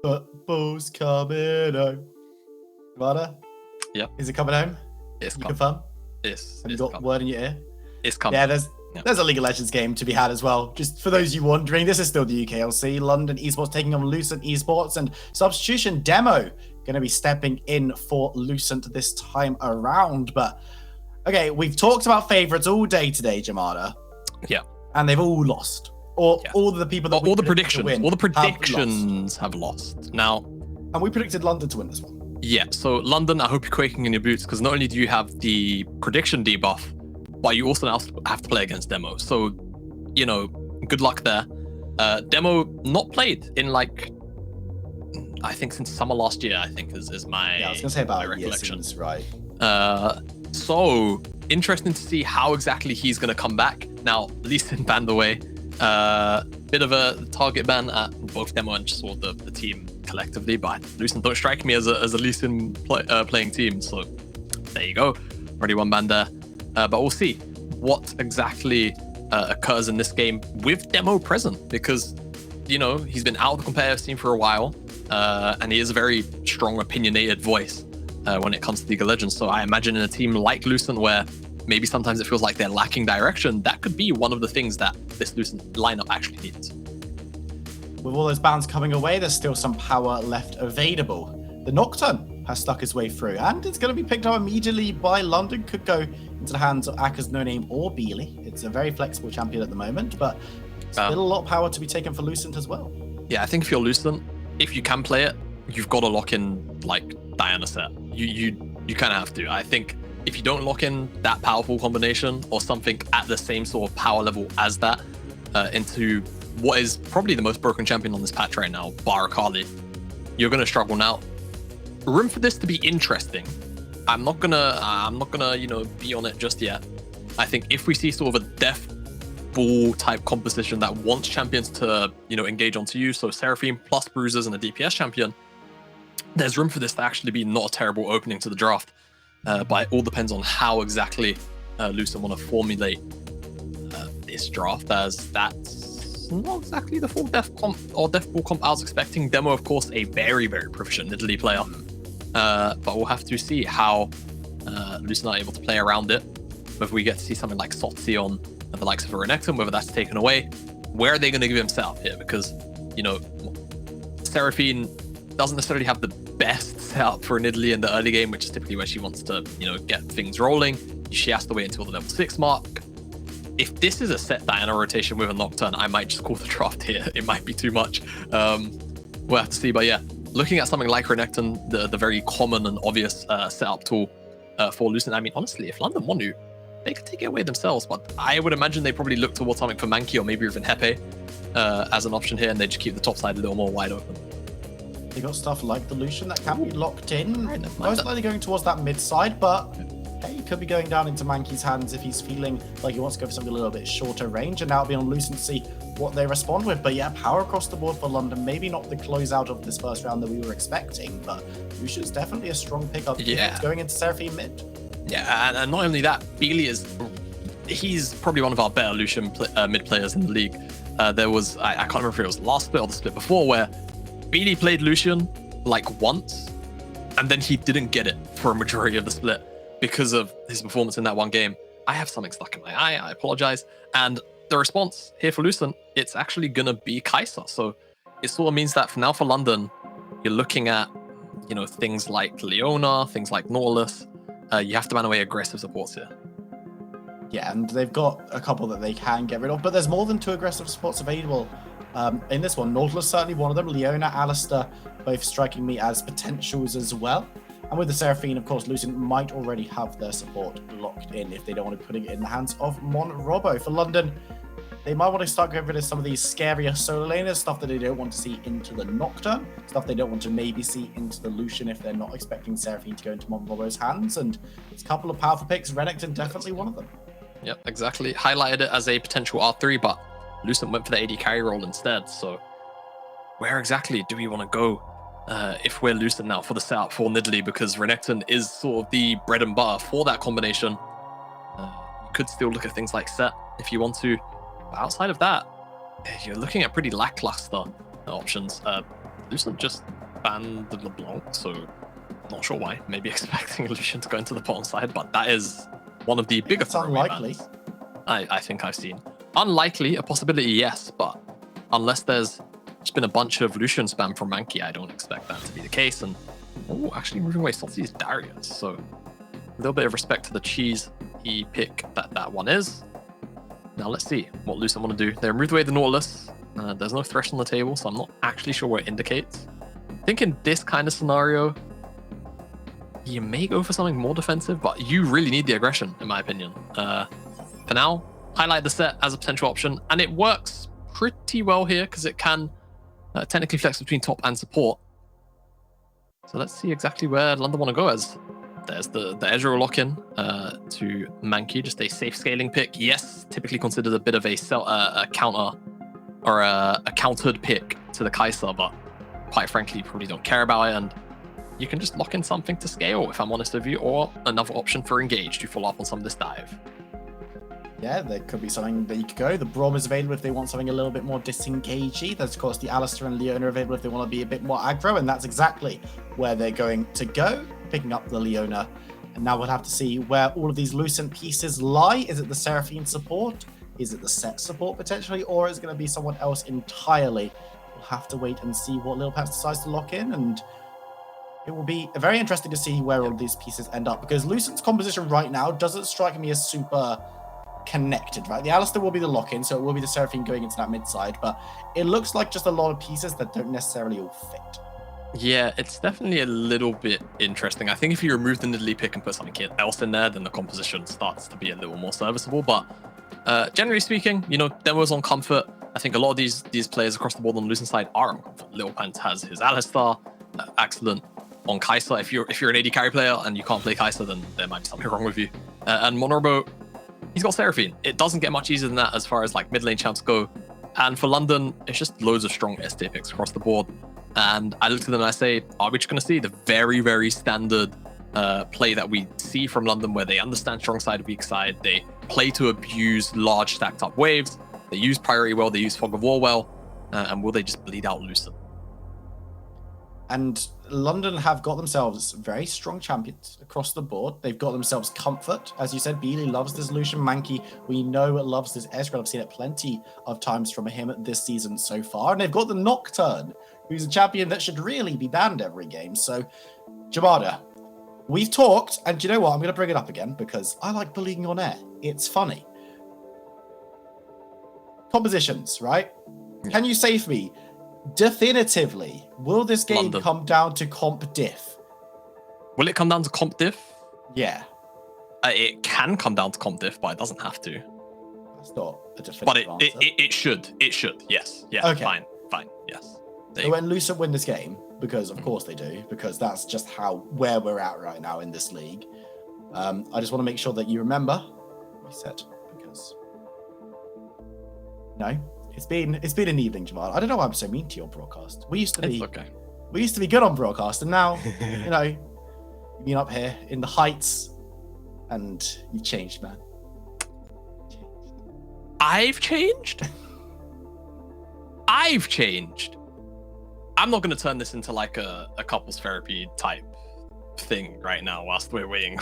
Football's coming home. Vada? Yep. Is it coming home? It's coming. Confirm? Yes. Have you got word in your ear? It's coming. Yeah, there's a League of Legends game to be had as well. Just for those of you wondering, this is still the UKLC. London Esports taking on Lucent Esports, and substitution Demo going to be stepping in for Lucent this time around. But okay, we've talked about favorites all day today, Jamada. Yeah. And they've all lost. Or all the people that all the predictions have lost. Now, and we predicted London to win this one. Yeah, so London, I hope you're quaking in your boots, because not only do you have the prediction debuff, but you also now have to play against Demo. So, you know, good luck there. Demo not played in I think since summer last year, I think is my I was gonna say about recollection. Since, right. So interesting to see how exactly he's gonna come back. Now, Lucent banned away. Bit of a target ban at both Demo and just all the team collectively, but Lucent don't strike me as a Lucent playing team, so there you go. Already one ban there. But we'll see what exactly occurs in this game with Demo present, because, you know, he's been out of the competitive scene for a while, and he is a very strong, opinionated voice when it comes to League of Legends. So I imagine in a team like Lucent, where maybe sometimes it feels like they're lacking direction, that could be one of the things that this Lucent lineup actually needs. With all those bans coming away, there's still some power left available. The Nocturne has stuck his way through, and it's going to be picked up immediately by London. Could go into the hands of Aka's No Name or Beely. It's a very flexible champion at the moment, but still a lot of power to be taken for Lucent as well. Yeah, I think if you're Lucent, if you can play it, you've got to lock in Diana set. You kind of have to. I think if you don't lock in that powerful combination or something at the same sort of power level as that into what is probably the most broken champion on this patch right now, bar Akali, you're gonna struggle. Now, room for this to be interesting. I'm not gonna be on it just yet. I think if we see sort of a death ball type composition that wants champions to engage onto you, so Seraphine plus bruisers and a DPS champion, there's room for this to actually be not a terrible opening to the draft. But it all depends on how exactly Lucent want to formulate this draft, as that's not exactly the full death comp or death ball comp I was expecting. Demo, of course, a very, very proficient Nidalee player, but we'll have to see how Lucent are able to play around it. Whether we get to see something like Sotsi on the likes of a Renekton, whether that's taken away, where are they going to give him setup here? Because Seraphine doesn't necessarily have the best setup for Nidalee in the early game, which is typically where she wants to, get things rolling. She has to wait until the level 6 mark. If this is a set Diana rotation with a Nocturne, I might just call the draft here. It might be too much. We'll have to see. But yeah, looking at something like Renekton, the very common and obvious setup tool for Lucent. I mean, honestly, if London want to, they could take it away themselves. But I would imagine they probably look towards something for Mankey or maybe even Hepe as an option here, and they just keep the top side a little more wide open. They got stuff like the Lucian that can be locked in, most likely going towards that mid side, but hey, he could be going down into Mankey's hands if he's feeling like he wants to go for something a little bit shorter range, and now it'll be on Lucent to see what they respond with. But yeah, power across the board for London. Maybe not the closeout of this first round that we were expecting, but Lucian's definitely a strong pickup. Yeah, going into Seraphine mid. Yeah, and not only that, Beely he's probably one of our better Lucian mid players in the league. There was, I can't remember if it was last split or the split before, where Beely played Lucian once, and then he didn't get it for a majority of the split because of his performance in that one game. I have something stuck in my eye, I apologize. And the response here for Lucent, it's actually gonna be Kai'Sa. So it sort of means that for now for London, you're looking at, things like Leona, things like Nautilus. You have to man away aggressive supports here. Yeah, and they've got a couple that they can get rid of, but there's more than 2 aggressive supports available in this one. Nautilus certainly one of them. Leona, Alistair, both striking me as potentials as well. And with the Seraphine, of course, Lucent might already have their support locked in if they don't want to be putting it in the hands of Mon Robo. For London, they might want to start getting rid of some of these scarier solo laners, stuff that they don't want to see into the Nocturne, stuff they don't want to maybe see into the Lucian if they're not expecting Seraphine to go into Mon Robo's hands. And it's a couple of powerful picks. Renekton definitely one of them. Yep, exactly. Highlighted it as a potential R3, but Lucent went for the AD carry role instead. So where exactly do we want to go if we're Lucent now for the setup for Nidalee? Because Renekton is sort of the bread and butter for that combination. You could still look at things like set if you want to. But outside of that, you're looking at pretty lackluster options. Lucent just banned the LeBlanc, so not sure why. Maybe expecting Lucent to go into the bottom side, but that is one of the bigger. It's unlikely. I think I've seen. Unlikely, a possibility, yes, but unless there's just been a bunch of Lucian spam from Mankey, I don't expect that to be the case. And actually moving away Salty's Darius, so a little bit of respect to the cheese he pick that one is. Now let's see what Lucent want to do. They removed away the Nautilus. There's no thresh on the table, so I'm not actually sure what it indicates. I think in this kind of scenario, you may go for something more defensive, but you really need the aggression, in my opinion. For now, highlight the set as a potential option, and it works pretty well here because it can technically flex between top and support. So let's see exactly where London want to go as. There's the Ezreal lock-in to Mankey, just a safe scaling pick. Yes, typically considered a bit of a counter or a countered pick to the Kai'Sa, but quite frankly, you probably don't care about it, and you can just lock in something to scale, if I'm honest with you, or another option for Engage to follow up on some of this dive. Yeah, there could be something that you could go. The Braum is available if they want something a little bit more disengagey. There's, of course, the Alistar and Leona available if they want to be a bit more aggro, and that's exactly where they're going to go, picking up the Leona. And now we'll have to see where all of these Lucent pieces lie. Is it the Seraphine support? Is it the set support, potentially? Or is it going to be someone else entirely? We'll have to wait and see what Lil Pants decides to lock in, and it will be very interesting to see where all of these pieces end up, because Lucent's composition right now doesn't strike me as super connected, right? The Alistar will be the lock-in, so it will be the Seraphine going into that mid side, but it looks like just a lot of pieces that don't necessarily all fit. Yeah, it's definitely a little bit interesting. I think if you remove the Nidalee pick and put something else in there, then the composition starts to be a little more serviceable. But generally speaking, you know, demos on comfort. I think a lot of these players across the board on the Lucent side are on comfort. Lil Pant has his Alistar, excellent on Kai'Sa. If you're an AD carry player and you can't play Kai'Sa, then there might be something wrong with you. And Monrobo, he's got Seraphine. It doesn't get much easier than that as far as like mid lane champs go. And for London, it's just loads of strong S tier picks across the board. And I look at them and I say, are we just going to see the very, very standard play that we see from London, where they understand strong side, weak side, they play to abuse large stacked up waves, they use priority well, they use fog of war well, and will they just bleed out Lucent? And London have got themselves very strong champions across the board. They've got themselves comfort. As you said, Beely loves this Lucian. Mankey, we know, loves this Ezreal. I've seen it plenty of times from him this season so far. And they've got the Nocturne, who's a champion that should really be banned every game. So, Jamada, we've talked, and do you know what? I'm going to bring it up again because I like bullying on air. It's funny. Compositions, right? Can you say for me, definitively, will this game London come down to comp diff? Will it come down to comp diff? Yeah. It can come down to comp diff, but it doesn't have to. That's not a definitive But answer. it should. It should. Yes. Yeah. Okay. Fine. Yes. So when Lucent win this game, because of course they do, because that's just where we're at right now in this league. I just want to make sure that you remember what we said, because it's been an evening, Jamal. I don't know why I'm so mean to your broadcast. We used to be good on broadcast, and now you know you've been up here in the heights, and you've changed, man. I've changed. I'm not going to turn this into like a couples therapy type thing right now whilst we're waiting.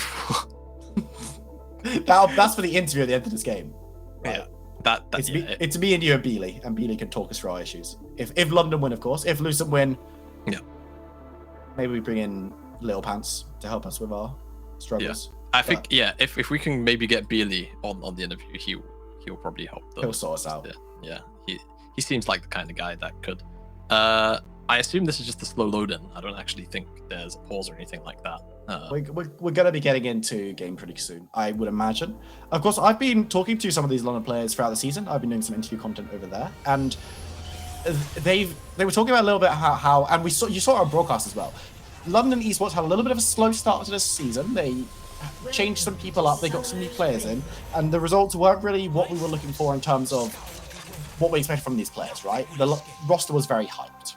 That's for the interview at the end of this game. Right? Yeah. It's me and you and Beely can talk us through our issues. If London win, of course. If Lucent win, yeah, maybe we bring in Little Pants to help us with our struggles. Yeah. I think if we can maybe get Beely on the interview, he'll probably help. He'll sort us out. Yeah. He seems like the kind of guy that could. I assume this is just a slow load-in. I don't actually think there's a pause or anything like that. We're going to be getting into game pretty soon, I would imagine. Of course, I've been talking to some of these London players throughout the season. I've been doing some interview content over there, and they were talking about a little bit how and you saw it on broadcast as well. London Esports had a little bit of a slow start to this season. They changed some people up, they got some new players in, and the results weren't really what we were looking for in terms of what we expected from these players, right? The roster was very hyped.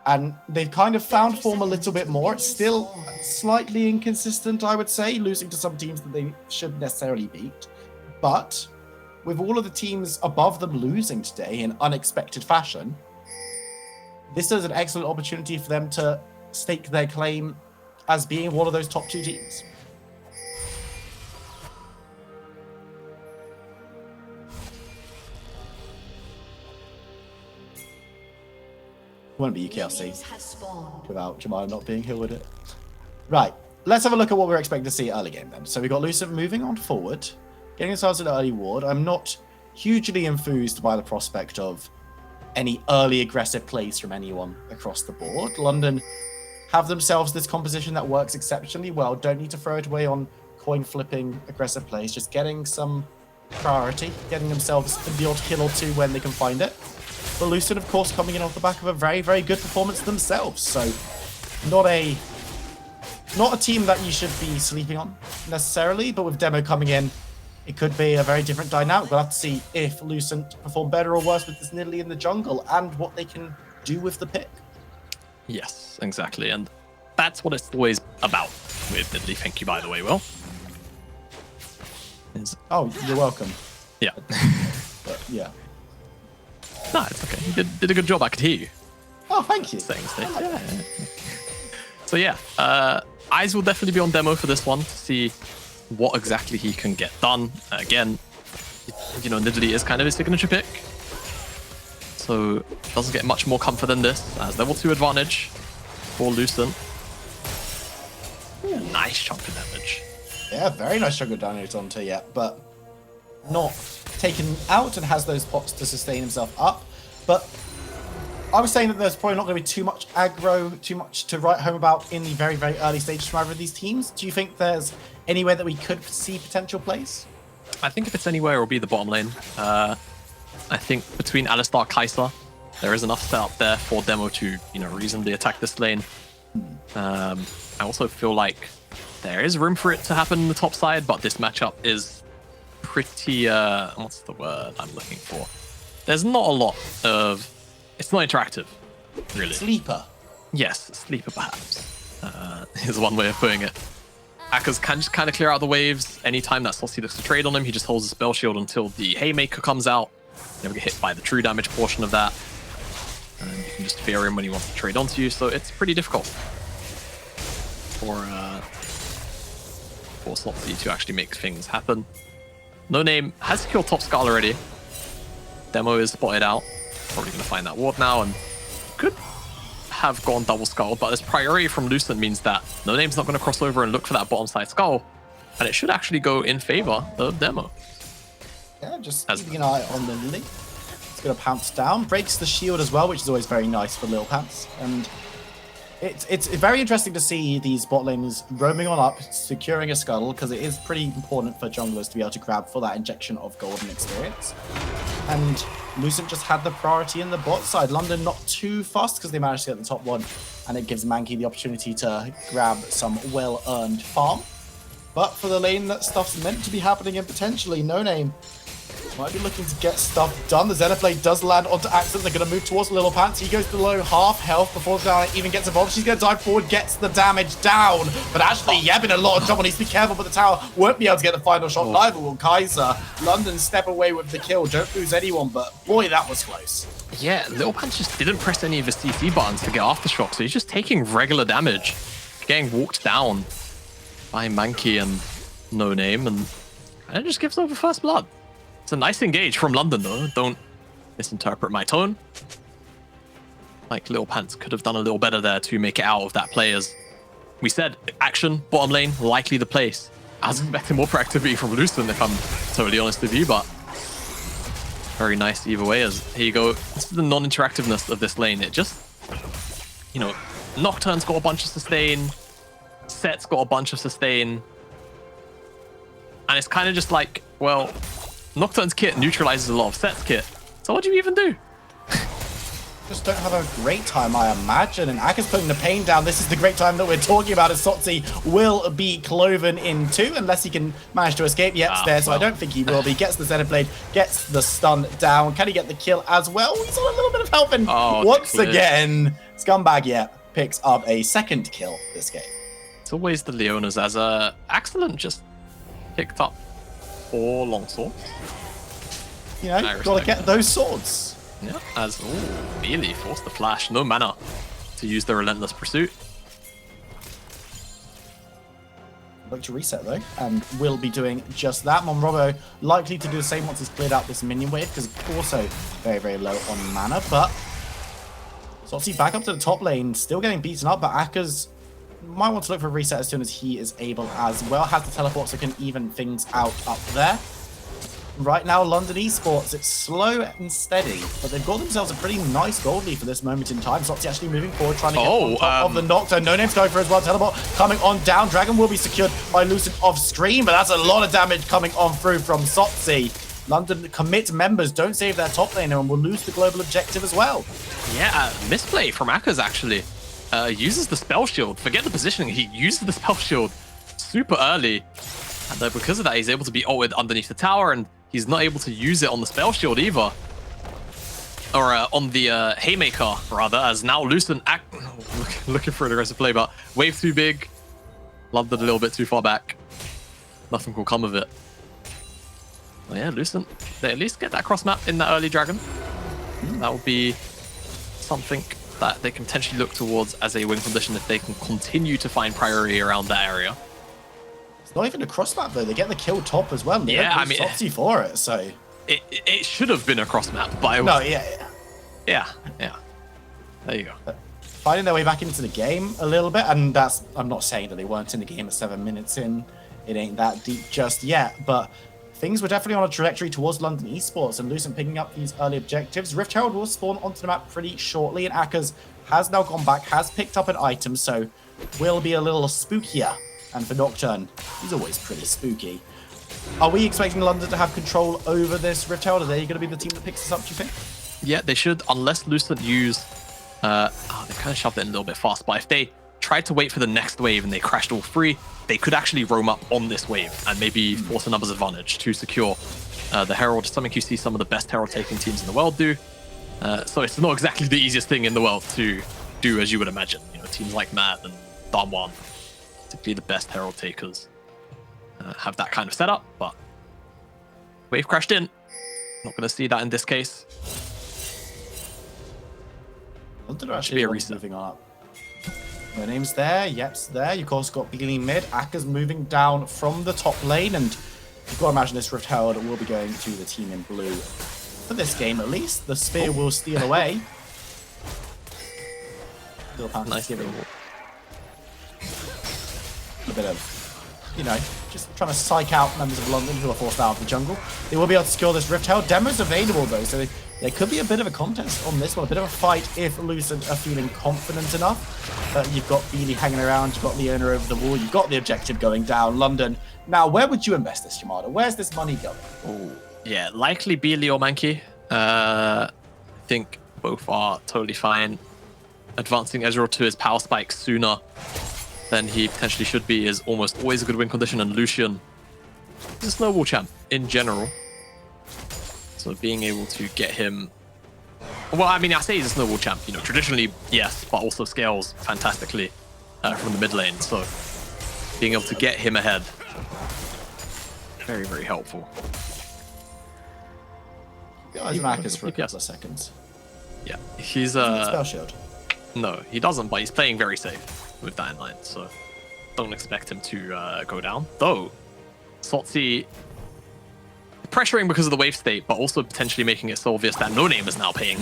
And they've kind of found form a little bit more. It's still slightly inconsistent, I would say, losing to some teams that they shouldn't necessarily beat. But with all of the teams above them losing today in unexpected fashion, this is an excellent opportunity for them to stake their claim as being one of those top 2 teams. Wouldn't be UKLC without Jamal not being here, would it? Right, let's have a look at what we're expecting to see early game then. So we've got Lucent moving on forward, getting themselves an early ward. I'm not hugely enthused by the prospect of any early aggressive plays from anyone across the board. London have themselves this composition that works exceptionally well. Don't need to throw it away on coin flipping aggressive plays, just getting some priority, getting themselves the odd kill or 2 when they can find it. But Lucent, of course, coming in off the back of a very, very good performance themselves. So not a team that you should be sleeping on necessarily, but with Demo coming in, it could be a very different dynamic. We'll have to see if Lucent perform better or worse with this Nidalee in the jungle and what they can do with the pick. Yes, exactly. And that's what it's always about with Nidalee. Thank you, by the way, Will. Oh, you're welcome. Yeah. But, yeah. No, it's okay. You did a good job. I could hear you. Oh, thank you. Yeah. So yeah, eyes will definitely be on Demo for this one to see what exactly he can get done. Again, you know, Nidalee is kind of his signature pick, so doesn't get much more comfort than this as level 2 advantage for Lucent. Ooh, nice chunk of damage. Yeah, very nice chunk of damage onto yet, but not taken out and has those pots to sustain himself up. But I was saying that there's probably not going to be too much aggro, too much to write home about in the very, very early stages from either of these teams. Do you think there's anywhere that we could see potential plays? I think if it's anywhere, it'll be the bottom lane. I think between Alistar, Kai'Sa, there is enough set up there for Demo to, you know, reasonably attack this lane. I also feel like there is room for it to happen in the top side, but this matchup is pretty, what's the word I'm looking for? There's not a lot of, it's not interactive, really. Sleeper. Yes, sleeper perhaps, is one way of putting it. Akka's can just kind of clear out the waves. Anytime that Saucy looks to trade on him, he just holds his spell shield until the Haymaker comes out. Never get hit by the true damage portion of that. And you can just fear him when he wants to trade onto you, so it's pretty difficult for Saucy to actually make things happen. No Name has secured top skull already. Demo is spotted out. Probably going to find that ward now and could have gone double skull, but this priority from Lucent means that No Name's not going to cross over and look for that bottom side skull, and it should actually go in favor of Demo. Yeah, just keeping an eye on the Nidalee. It's going to pounce down, breaks the shield as well, which is always very nice for Lil Pants. And it's very interesting to see these bot lanes roaming on up, securing a scuttle, because it is pretty important for junglers to be able to grab for that injection of golden experience. And Lucent just had the priority in the bot side. London not too fast because they managed to get the top one, and it gives Mankey the opportunity to grab some well-earned farm. But for the lane that stuff's meant to be happening in potentially, No Name might be looking to get stuff done. The Xenoblade does land onto Accent. They're going to move towards Little Pants. He goes below half health before Zara even gets involved. She's going to dive forward, gets the damage down. But actually, Yeb in a lot of trouble. Needs to be careful, but the tower won't be able to get the final shot. Neither will Kai'Sa. London step away with the kill. Don't lose anyone, but boy, that was close. Yeah, Little Pants just didn't press any of his CC buttons to get aftershock, so he's just taking regular damage, getting walked down by Mankey and No Name, and it just gives over first blood. It's a nice engage from London, though. Don't misinterpret my tone. Like, Little Pants could have done a little better there to make it out of that play. As we said, action, bottom lane, likely the place. I was expecting more proactivity from Lucent, if I'm totally honest with you, but very nice either way. As here you go. This is the non-interactiveness of this lane. It just, you know, Nocturne's got a bunch of sustain, Set's got a bunch of sustain, and it's kind of just like, well, Nocturne's kit neutralizes a lot of Set's kit, so what do you even do? Just don't have a great time, I imagine. And Akka's putting the pain down. This is the great time that we're talking about, as Sotzi will be cloven in two, unless he can manage to escape. Yep, there, so I don't think he will be. Gets the Xenoblade, gets the stun down. Can he get the kill as well? He's on a little bit of help, and once again, Scumbag, picks up a second kill this game. It's always the Leonas, as Excellent just picked up or longsword. You know, got to get those swords. Yeah, as Mealy forced the flash. No mana to use the Relentless Pursuit. Look to reset though, and will be doing just that. Monrobo likely to do the same once he's cleared out this minion wave, because also very, very low on mana. But Sotsy back up to the top lane, still getting beaten up, but Akka's might want to look for a reset as soon as he is able as well. Has the teleport so can even things out up there. Right now, London Esports, it's slow and steady, but they've got themselves a pretty nice gold lead for this moment in time. Sotsy actually moving forward, trying to get on top of the Nocturne. No Name's going for as well. Teleport coming on down. Dragon will be secured by Lucent off screen, but that's a lot of damage coming on through from Sotsy. London commit members don't save their top laner and will lose the global objective as well. Yeah, misplay from Akka's actually. Uses the spell shield. Forget the positioning. He uses the spell shield super early. And because of that, he's able to be ulted underneath the tower, and he's not able to use it on the spell shield either. Or on the Haymaker, rather, as now Lucent looking for an aggressive play, but wave too big. London a little bit too far back. Nothing will come of it. Well, yeah, Lucent, they at least get that cross map in that early dragon. That will be something that they can potentially look towards as a win condition if they can continue to find priority around that area. It's not even a cross map though. They get the kill top as well. Yeah, I mean, Sotsy for it, so it should have been a cross map, but yeah. There you go. Finding their way back into the game a little bit, and that's, I'm not saying that they weren't in the game at 7 minutes in. It ain't that deep just yet, but things were definitely on a trajectory towards London Esports, and Lucent picking up these early objectives. Rift Herald will spawn onto the map pretty shortly, and Akka's has now gone back, has picked up an item, so will be a little spookier. And for Nocturne, he's always pretty spooky. Are we expecting London to have control over this Rift Herald? Are they going to be the team that picks this up, do you think? Yeah, they should, unless Lucent use... they kind of shoved it in a little bit fast, but if they tried to wait for the next wave and they crashed all three, they could actually roam up on this wave and maybe force a numbers advantage to secure the Herald, something you see some of the best Herald taking teams in the world do. So it's not exactly the easiest thing in the world to do, as you would imagine. You know, teams like Mad and Damwon, typically the best Herald takers, have that kind of setup, but wave crashed in. Not going to see that in this case. London are actually moving on up. No Name's there, Yep's there. You've of course got Beely mid. Akka's moving down from the top lane, and you've got to imagine this Rift Herald will be going to the team in blue. For this game at least, the spear will steal away. Nice giving a bit of, you know, just trying to psych out members of London who are forced out of the jungle. They will be able to secure this Rift Herald. Demo's available though, so there could be a bit of a contest on this one, a bit of a fight if Lucent are feeling confident enough. You've got Beely hanging around, you've got Leona over the wall, you've got the objective going down, London. Now, where would you invest this, Yamada? Where's this money going? Oh, yeah, likely Beely or Mankey. I think both are totally fine. Advancing Ezreal to his power spike sooner than he potentially should be is almost always a good win condition, and Lucian is a snowball champ in general. So being able to get him... Well, I mean, I say he's a snowball champ, you know, traditionally, yes, but also scales fantastically from the mid lane. So being able to get him ahead, very, very helpful. Marcus for a couple of seconds. Yeah, he's spell shield. No, he doesn't, but he's playing very safe with that in mind, so don't expect him to go down. Though, Sotsy pressuring because of the wave state, but also potentially making it so obvious that No Name is now paying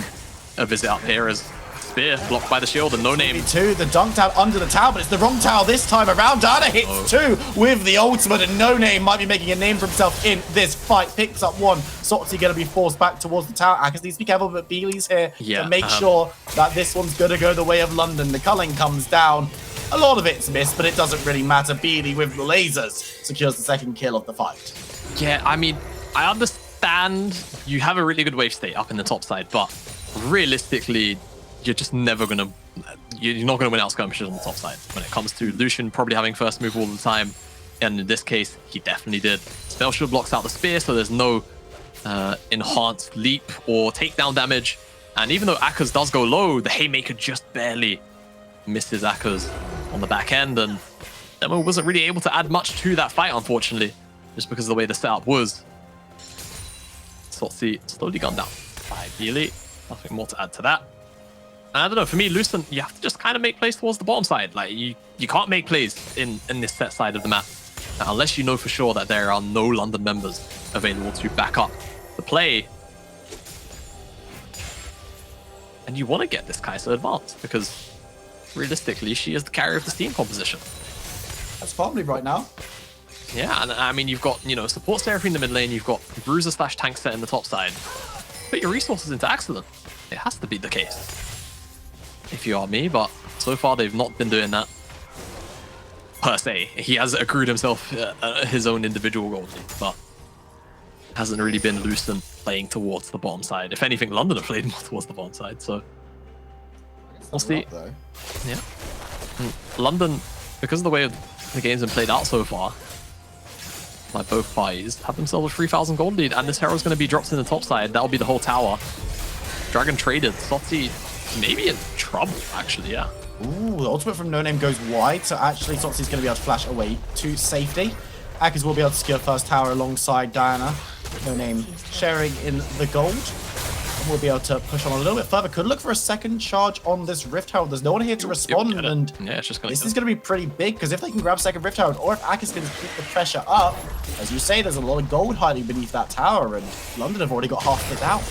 a visit up here as Spear blocked by the shield, and No Name... Two, the dunk tower under the tower, but it's the wrong tower this time around. Dana hits two with the ultimate, and No Name might be making a name for himself in this fight. Picks up one. Sotsy going to be forced back towards the tower. Akkas needs to be careful, but Beely's here to make sure that this one's going to go the way of London. The culling comes down. A lot of it's missed, but it doesn't really matter. Beely with the lasers secures the second kill of the fight. Yeah, I mean, I understand you have a really good wave state up in the top side, but realistically, you're just never going to... You're not going to win out skirmishes on the top side. When it comes to Lucian probably having first move all the time, and in this case, he definitely did. Spell shield blocks out the spear, so there's no enhanced leap or takedown damage. And even though Akka's does go low, the Haymaker just barely misses Akka's on the back end, and Demo wasn't really able to add much to that fight, unfortunately. just because of the way the setup was. Sotsy slowly gone down by Beely. Nothing more to add to that. And I don't know, for me, Lucent, you have to just kind of make plays towards the bottom side. Like, you can't make plays in this set side of the map unless you know for sure that there are no London members available to back up the play. And you want to get this Kai'Sa advanced because realistically, she is the carrier of the team composition. That's family right now. Yeah, and I mean, you've got, you know, support Seraphine in the mid lane, you've got Bruiser / tank set in the top side. Put your resources into Excellent. It has to be the case, if you are me, but so far they've not been doing that per se. He has accrued himself his own individual gold lead, but hasn't really been Lucent playing towards the bottom side. If anything, London have played more towards the bottom side, so we'll see. Yeah, London, because of the way the game's been played out so far by both parties, have themselves a 3,000 gold lead, and this Herald's going to be dropped in the top side. That'll be the whole tower. Dragon traded. Sotsy maybe in trouble, actually, yeah. Ooh, the ultimate from No Name goes wide, so actually Sotsy's going to be able to flash away to safety. Akers will be able to secure first tower alongside Diana. No Name sharing in the gold. And we'll be able to push on a little bit further. Could look for a second charge on this Rift Herald. There's no one here to respond, and yeah, it's just this is going to be pretty big, because if they can grab second Rift Herald, or if Akers can keep the pressure up, as you say, there's a lot of gold hiding beneath that tower, and London have already got half of it out.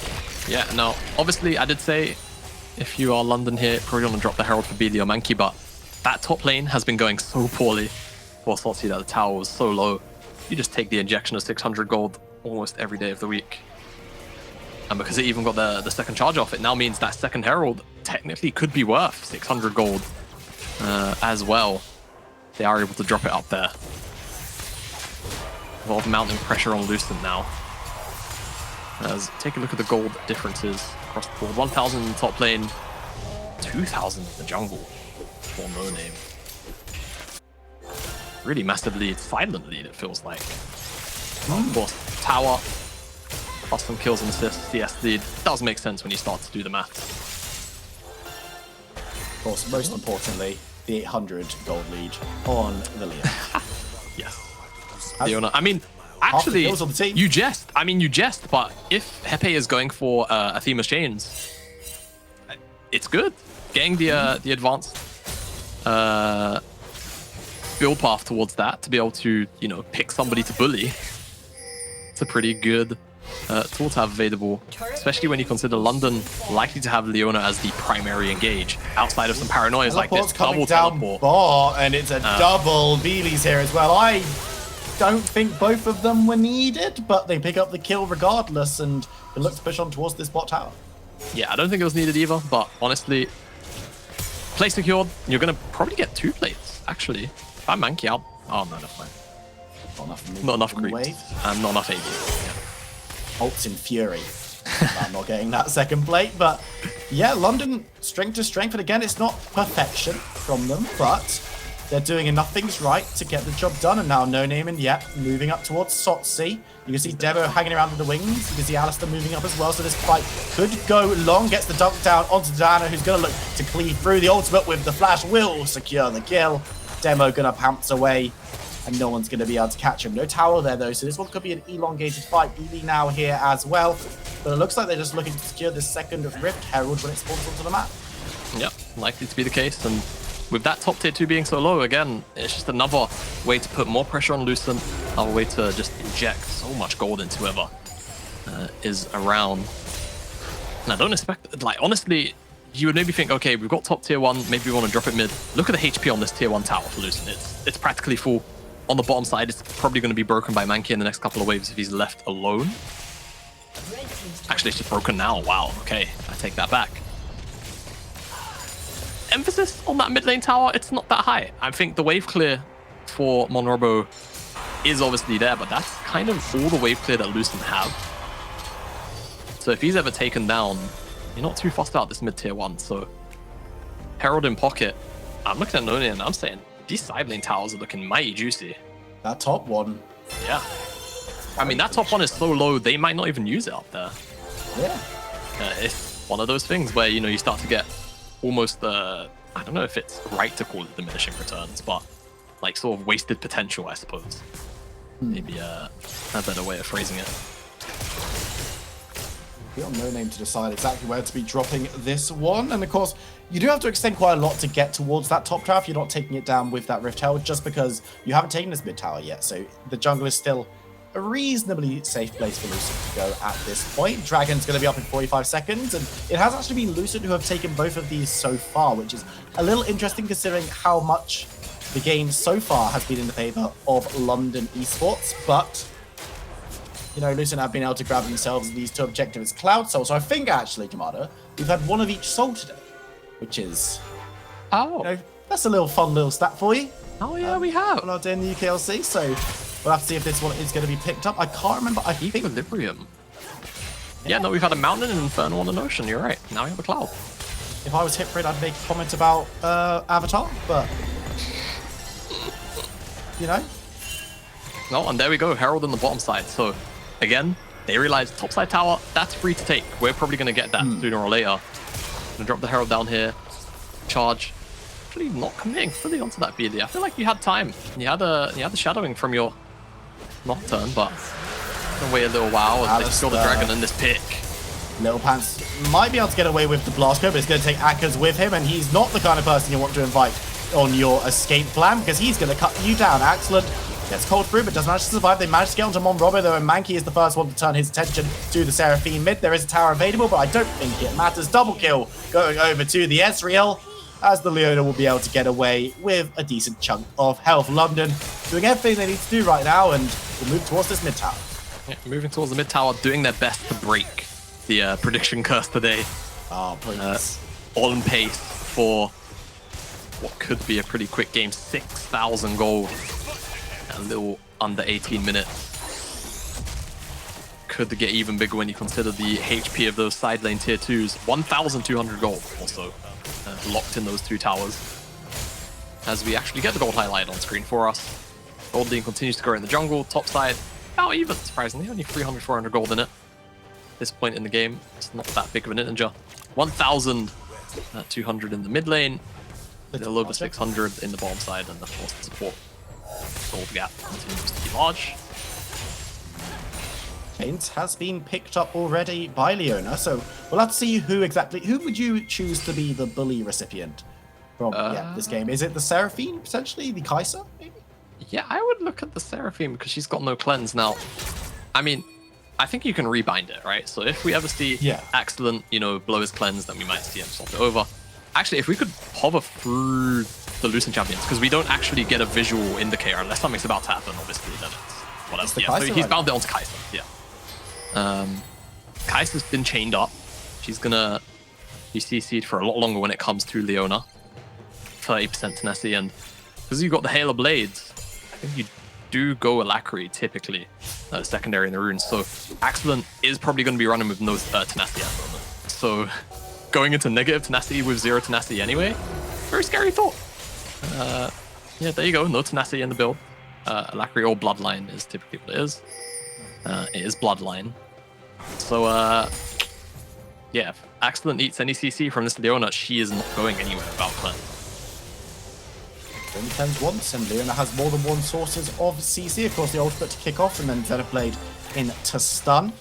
Yeah, no, obviously I did say if you are London here, probably want to drop the Herald for Beely or Mankey, but that top lane has been going so poorly for Sotsy that the tower was so low. You just take the injection of 600 gold almost every day of the week. And because it even got the second charge off, it now means that second Herald technically could be worth 600 gold as well. They are able to drop it up there. A lot of mounting pressure on Lucent now. As take a look at the gold differences across the board. 1,000 in the top lane, 2,000 in the jungle for No Name. Really massive lead, silent lead, it feels like. Of course, tower, plus some kills and assists, CS lead. Does make sense when you start to do the maths. Of course, most importantly, the 800 gold lead on the Leon. Yes. Leona, I mean, actually, you jest. I mean, you jest, but if Hepe is going for Athena's Chains, it's good. Getting the advanced build path towards that to be able to, you know, pick somebody to bully. It's a pretty good tool to have available, especially when you consider London likely to have Leona as the primary engage outside of some paranoias like this double teleport. Bot, and it's a double Beely's here as well. I don't think both of them were needed, but they pick up the kill regardless, and it looks to push on towards this bot tower. Yeah, I don't think it was needed either, but honestly, play secured. You're going to probably get 2 plates, actually. If I'm Mankey out. Oh, no, never mind. Not enough creeps. And not enough AD. Yeah. Ult's in fury. I'm not getting that second plate, but yeah, London strength to strength, and again, it's not perfection from them, but they're doing enough things right to get the job done. And now No Name, and yeah, moving up towards Sotsy. You can see Devo hanging around in the wings. You can see Alistair moving up as well, so this fight could go long. Gets the dunk down onto Diana, who's going to look to cleave through. The ultimate with the flash will secure the kill. Demo going to pounce away, and no one's going to be able to catch him. No tower there, though, so this one could be an elongated fight. Beely now here as well, but it looks like they're just looking to secure the second Rift Herald when it spawns onto the map. Yep, likely to be the case, and with that top tier 2 being so low, again, it's just another way to put more pressure on Lucent, another way to just inject so much gold into whoever is around. And I don't expect, like, honestly, you would maybe think, okay, we've got top tier 1, maybe we want to drop it mid. Look at the HP on this tier 1 tower for Lucent. It's practically full. On the bottom side, it's probably going to be broken by Mankey in the next couple of waves if he's left alone. Actually, it's just broken now. Wow, okay, I take that back. Emphasis on that mid lane tower, it's not that high. I think the wave clear for Monrobo is obviously there, but that's kind of all the wave clear that Lucent have. So if he's ever taken down, you're not too fussed out this mid tier 1. So Herald in pocket. I'm looking at Noni and I'm saying these side lane towers are looking mighty juicy. That top one. Yeah. I mean, that top one is so low, they might not even use it up there. Yeah. It's one of those things where, you know, you start to get almost I don't know if it's right to call it diminishing returns, but like sort of wasted potential, I suppose. Maybe a better way of phrasing it. We got no name to decide exactly where to be dropping this one. And of course, you do have to extend quite a lot to get towards that top tower if you're not taking it down with that Rift Herald, just because you haven't taken this mid tower yet. So the jungle is still a reasonably safe place for Lucent to go at this point. Dragon's going to be up in 45 seconds, and it has actually been Lucent who have taken both of these so far, which is a little interesting considering how much the game so far has been in the favor of London Esports, but you know, Lucent have been able to grab themselves these two objectives, Cloud Soul. So I think actually, Kamada, we've had one of each soul today, which is, you know, that's a little fun little stat for you. Oh yeah, we have. On our day in the UKLC, so we'll have to see if this one is going to be picked up. I can't remember. I think Equilibrium. Yeah, no, we've had a mountain, an inferno, and an ocean. You're right. Now we have a cloud. If I was Hypocrite, I'd make a comment about Avatar, but you know. No, and there we go, Herald on the bottom side. So again, they realize topside tower, that's free to take. We're probably going to get that sooner or later. Gonna drop the Herald down here, charge. Actually not committing fully onto that BD. I feel like you had time. You had the shadowing from your Nocturne, but wait a little while as they kill the dragon in this pick. Little Pants might be able to get away with the blast code, but it's going to take Akkers with him, and he's not the kind of person you want to invite on your escape plan because he's going to cut you down. Excellent. Gets cold through, but does manage to survive. They manage to get onto Monrobo, though, and Mankey is the first one to turn his attention to the Seraphine mid. There is a tower available, but I don't think it matters. Double kill going over to the Ezreal, as the Leona will be able to get away with a decent chunk of health. London doing everything they need to do right now, and will move towards this mid tower. Yeah, moving towards the mid tower, doing their best to break the prediction curse today. Oh, please. All in pace for what could be a pretty quick game. 6,000 gold. A little under 18 minutes. Could get even bigger when you consider the HP of those side lane tier 2s. 1,200 gold also locked in those two towers. As we actually get the gold highlight on screen for us. Gold lane continues to grow in the jungle. Top side, about even, surprisingly. Only 300, 400 gold in it. At this point in the game, it's not that big of an integer. 1,200 in the mid lane. A little over 600 in the bottom side, and of course the support. Gold gap continues to be large. Paint has been picked up already by Leona, so we'll have to see who would you choose to be the bully recipient from this game? Is it the Seraphine, potentially? The Kai'Sa, maybe? Yeah, I would look at the Seraphine because she's got no cleanse now. I mean, I think you can rebind it, right? So if we ever see Excellent, you know, blow his cleanse, then we might see him swap it over. Actually, if we could hover through the Lucent champions, because we don't actually get a visual indicator unless something's about to happen, obviously, then it's whatever. Yeah, so he's bound it onto Kai'Sa, yeah. Kai'Sa's been chained up. She's gonna be CC'd for a lot longer when it comes to Leona. 30% tenacity, and because you've got the Hail of Blades, I think you do go Alacrity typically, secondary in the runes. So Excellent is probably going to be running with no tenacity at the moment. So going into negative tenacity with 0 tenacity anyway, very scary thought. Yeah, there you go, no tenacity in the build. Alacrity or Bloodline is typically what it is. It is Bloodline. So yeah, if Excellent eats any CC from this Leona, she is not going anywhere without cleanse. Only cleanse once, and Leona has more than one sources of CC. Of course, the ultimate to kick off, and then Xenoblade in to stun.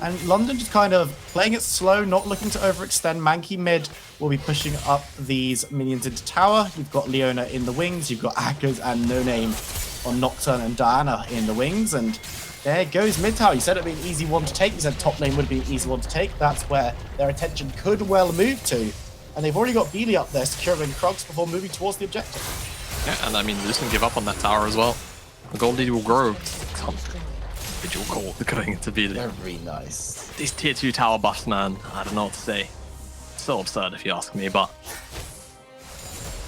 And London just kind of playing it slow, not looking to overextend. Mankey mid will be pushing up these minions into tower. You've got Leona in the wings. You've got Akkers and No Name on Nocturne and Diana in the wings. And there goes mid tower. You said it'd be an easy one to take. You said top lane would be an easy one to take. That's where their attention could well move to. And they've already got Beely up there securing Krugs before moving towards the objective. Yeah, and I mean, Lucent give up on that tower as well. The gold lead will grow. 600 individual gold going into Beely. Very nice. These tier 2 tower buffs, man, I don't know what to say. So absurd if you ask me, but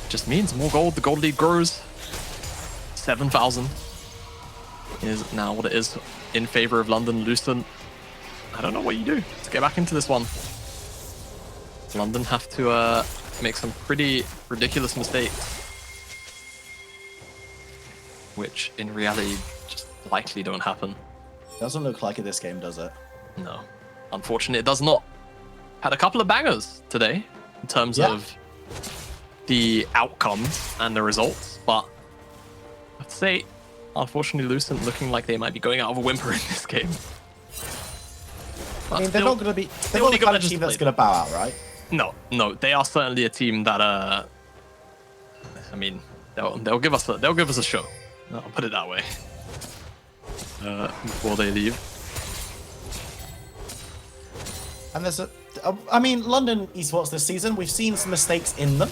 just means more gold. The gold lead grows. 7,000 is now what it is in favor of London. Lucent, I don't know what you do to get back into this one. London have to make some pretty ridiculous mistakes, which in reality just likely don't happen. Doesn't look like it this game, does it? No, unfortunately it does not. Had a couple of bangers today in terms of the outcomes and the results, but I'd say Unfortunately, Lucent looking like they might be going out of a whimper in this game. I mean, they're not going to be. They're not the kind of team that's going to bow out, right? No, they are certainly a team that I mean, they'll give us a show. I'll put it that way. Before they leave. And there's I mean, London Esports this season, we've seen some mistakes in them.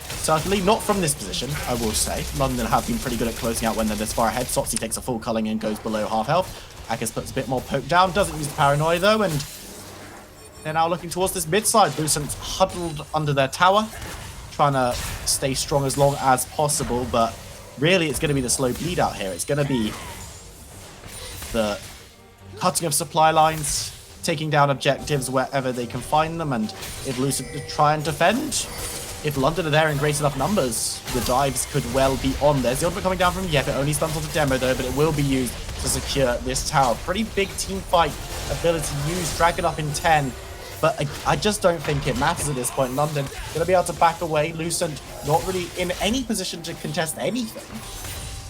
Certainly not from this position, I will say. London have been pretty good at closing out when they're this far ahead. Sotsy takes a full culling and goes below half health. Akers puts a bit more poke down, doesn't use the paranoia though, and they're now looking towards this mid side. Lucent's huddled under their tower, trying to stay strong as long as possible, but really it's going to be the slow bleed out here. It's going to be the cutting of supply lines, taking down objectives wherever they can find them, and if Lucent try and defend, if London are there in great enough numbers, the dives could well be on. There's the ultimate coming down from Yep. It only stuns on the demo though, but it will be used to secure this tower. Pretty big team fight ability to use. Dragon up in 10. But I just don't think it matters at this point. London going to be able to back away. Lucent not really in any position to contest anything.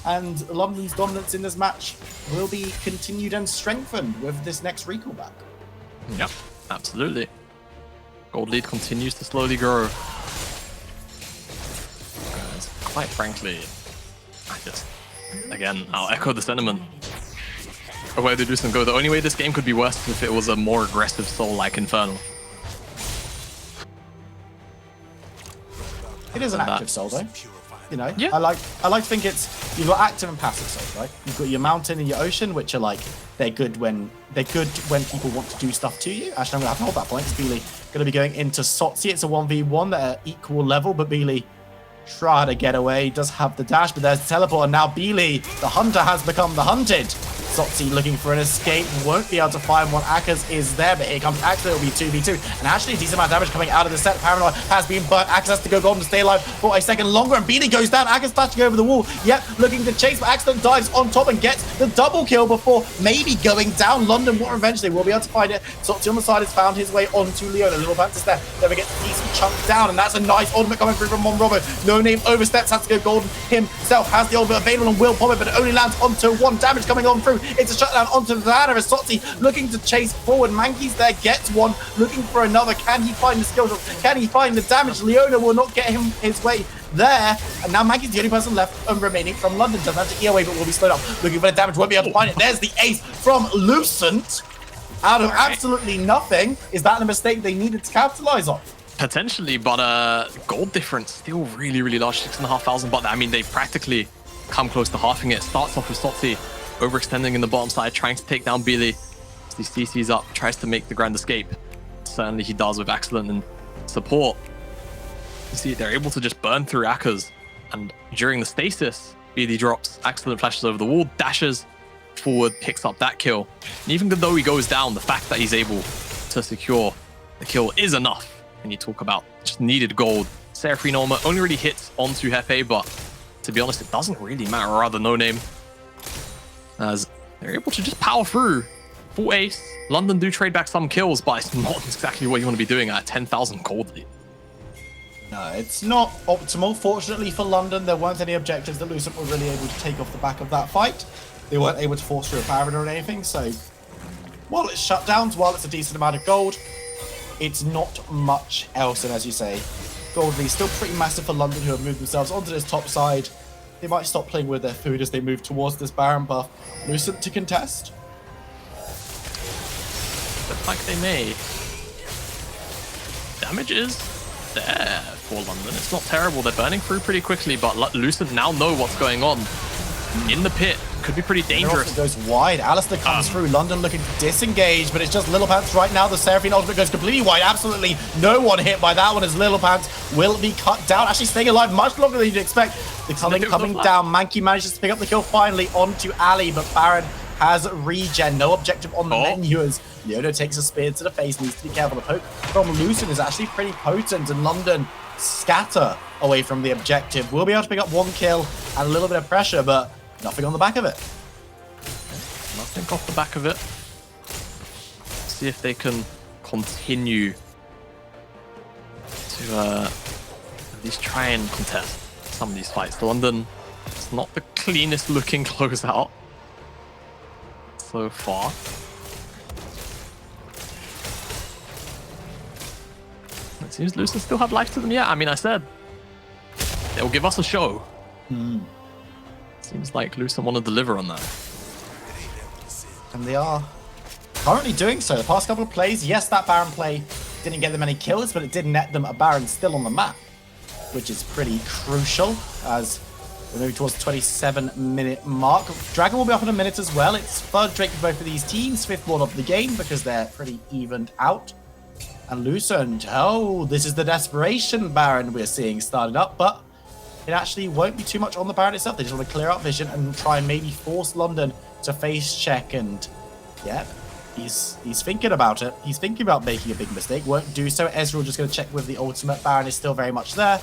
And London's dominance in this match will be continued and strengthened with this next recall back. Yep, absolutely. Gold lead continues to slowly grow. Quite frankly, again, I'll echo the sentiment of where the Lucent go. The only way this game could be worse is if it was a more aggressive soul like Infernal. It is an active soul though. You know, yeah. I like to think you've got active and passive souls, right? You've got your mountain and your ocean, which are like they're good when people want to do stuff to you. Actually, I'm gonna have to hold that point because Beely gonna be going into Sotsy. It's a 1v1 at equal level, but Beely try to get away. He does have the dash, but there's the teleport, and now Beely, the hunter, has become the hunted. Sotsy looking for an escape, won't be able to find one. Akers is there, but here comes Axel. It'll be 2v2, and actually a decent amount of damage coming out of the set. Paranoid has been burnt. Akers has to go golden to stay alive for a second longer, and Beely goes down. Akers touching over the wall. Yep, looking to chase, but Axel dives on top and gets the double kill before maybe going down. London will eventually will be able to find it. Sotsy on the side has found his way onto Leona. Little Panthers there. Never gets a decent chunk down, and that's a nice ultimate coming through from Monrobo. No name oversteps, has to go golden himself. Has the ultimate available and will pop it, but it only lands onto one. Damage coming on through. It's a shutdown onto the ladder as Sotsy looking to chase forward. Mankey's there, gets one, looking for another. Can he find the skill shot? Can he find the damage? Leona will not get him his way there, and now Mankey's the only person left and remaining from London. Doesn't have to E away, but will be slowed up. Looking for the damage, won't be able to find it. There's the ace from Lucent out of absolutely nothing. Is that the mistake they needed to capitalize on? Potentially, but gold difference still really, really large, 6,500. But I mean, they've practically come close to halving it. Starts off with Sotsy overextending in the bottom side, trying to take down Beely. He CC's up, tries to make the grand escape. Certainly he does with excellent and support. You see, they're able to just burn through Akers. And during the stasis, Beely drops, excellent flashes over the wall, dashes forward, picks up that kill. And even though he goes down, the fact that he's able to secure the kill is enough. And you talk about just needed gold. Seraphine armor only really hits onto Hefe, but to be honest, it doesn't really matter. Rather, no name. As they're able to just power through. Full ace. London do trade back some kills, but it's not exactly what you want to be doing at 10,000 gold lead. No, it's not optimal. Fortunately for London, there weren't any objectives that Lucent were really able to take off the back of that fight. They weren't able to force through a Baron or anything, so while it's shutdowns, while it's a decent amount of gold, it's not much else. And as you say, gold lead still pretty massive for London, who have moved themselves onto this top side. They might stop playing with their food as they move towards this Baron buff. Lucent to contest. Looks like they may. Damage is there for London. It's not terrible. They're burning through pretty quickly, but Lucent now know what's going on. In the pit, could be pretty dangerous. It goes wide. Alistair comes through. London looking to disengage, but it's just Little Pants right now. The Seraphine ultimate goes completely wide. Absolutely no one hit by that one as Little Pants will be cut down. Actually staying alive much longer than you'd expect. The culling coming down. Mankey manages to pick up the kill finally onto Ali, but Baron has regen. No objective on the menu as Leona takes a spear to the face. Needs to be careful. The poke from Lucent is actually pretty potent, and London scatter away from the objective. We'll be able to pick up one kill and a little bit of pressure, but nothing on the back of it. Nothing off the back of it. See if they can continue to at least try and contest some of these fights. London It's not the cleanest looking closeout so far. It seems Lucent still have life to them. Yeah, I mean, I said they'll give us a show. Seems like Lucent want to deliver on that. And they are currently doing so. The past couple of plays, yes, that Baron play didn't get them any kills, but it did net them a Baron still on the map, which is pretty crucial as we're moving towards the 27-minute mark. Dragon will be up in a minute as well. It's third Drake for both of these teams, fifth one of the game because they're pretty evened out. And Lucent, oh, this is the desperation Baron we're seeing started up, but it actually won't be too much on the Baron itself. They just want to clear up vision and try and maybe force London to face check. And yeah, he's thinking about it. He's thinking about making a big mistake. Won't do so. Ezreal just going to check with the ultimate. Baron is still very much there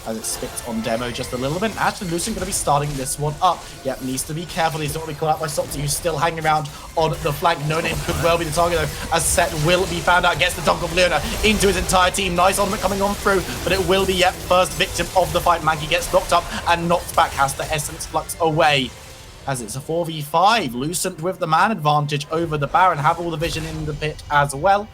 as it spits on demo just a little bit. Actually, Lucent going to be starting this one up. Yep, needs to be careful. He's not going to be caught out by Sopti, who's still hanging around on the flank. No Name could well be the target, though, as Set will be found out. Gets the dunk of Leona into his entire team. Nice ultimate coming on through, but it will be, yep, first victim of the fight. Mankey gets knocked up and knocked back. Has the Essence Flux away. As it's a 4v5. Lucent with the man advantage over the Baron. Have all the vision in the pit as well.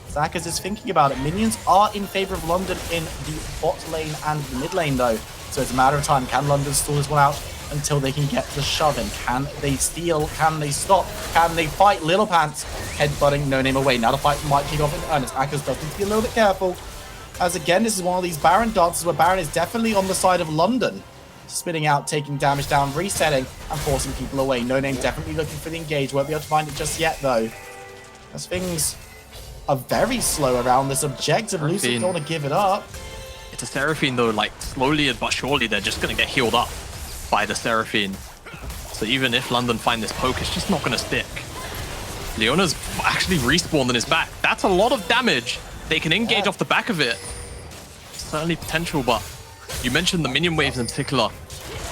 Zakas is thinking about it. Minions are in favor of London in the bot lane and the mid lane, though. So it's a matter of time. Can London stall this one out until they can get the shove in? Can they steal? Can they stop? Can they fight? Little Pants headbutting No Name away. Now the fight might kick off in earnest. Zakas does need to be a little bit careful. As again, this is one of these Baron dances where Baron is definitely on the side of London. Spinning out, taking damage down, resetting, and forcing people away. No Name definitely looking for the engage. Won't be able to find it just yet, though. As things are very slow around this objective. Lucent don't want to give it up. It's a Seraphine, though, like, slowly but surely they're just going to get healed up by the Seraphine. So even if London find this poke, it's just not going to stick. Leona's actually respawned in his back. That's a lot of damage. They can engage off the back of it. Certainly potential, but you mentioned the minion waves in particular.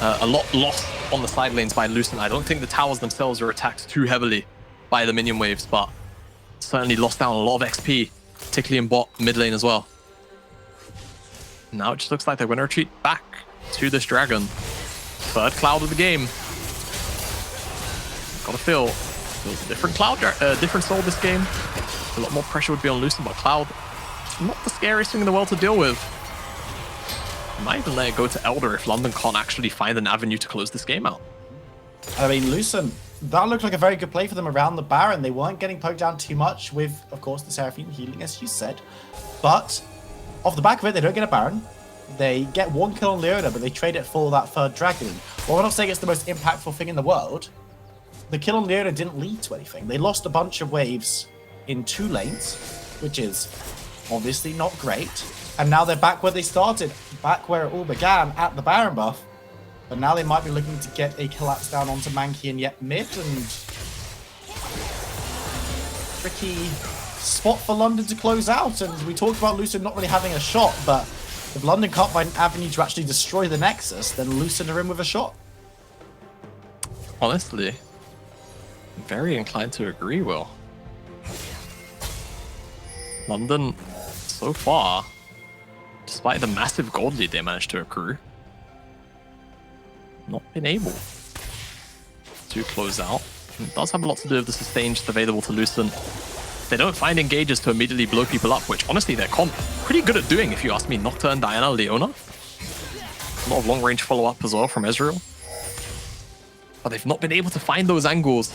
A lot lost on the side lanes by Lucent. I don't think the towers themselves are attacked too heavily by the minion waves, but certainly lost down a lot of XP, particularly in bot mid lane as well. Now it just looks like they're going to retreat back to this dragon. Third cloud of the game. Gotta feel a different cloud, different soul this game. A lot more pressure would be on Lucent, but Cloud, not the scariest thing in the world to deal with. Might even let it go to Elder if London can't actually find an avenue to close this game out. I mean, Lucent, that looked like a very good play for them around the Baron. They weren't getting poked down too much with, of course, the Seraphine healing, as you said. But off the back of it, they don't get a Baron. They get one kill on Leona, but they trade it for that third dragon. Well, we're not saying it's the most impactful thing in the world. The kill on Leona didn't lead to anything. They lost a bunch of waves in 2 lanes, which is obviously not great. And now they're back where they started, back where it all began at the Baron buff. But now they might be looking to get a collapse down onto Mankey and yet mid, and tricky spot for London to close out. And we talked about Lucent not really having a shot, but if London can't find an avenue to actually destroy the Nexus, then Lucent are in with a shot. Honestly, I'm very inclined to agree, Will. London, so far, despite the massive gold lead they managed to accrue, not been able to close out. It does have a lot to do with the sustain just available to Lucent. They don't find engages to immediately blow people up, which honestly they're pretty good at doing, if you ask me. Nocturne, Diana, Leona. A lot of long-range follow-up as well from Ezreal. But they've not been able to find those angles.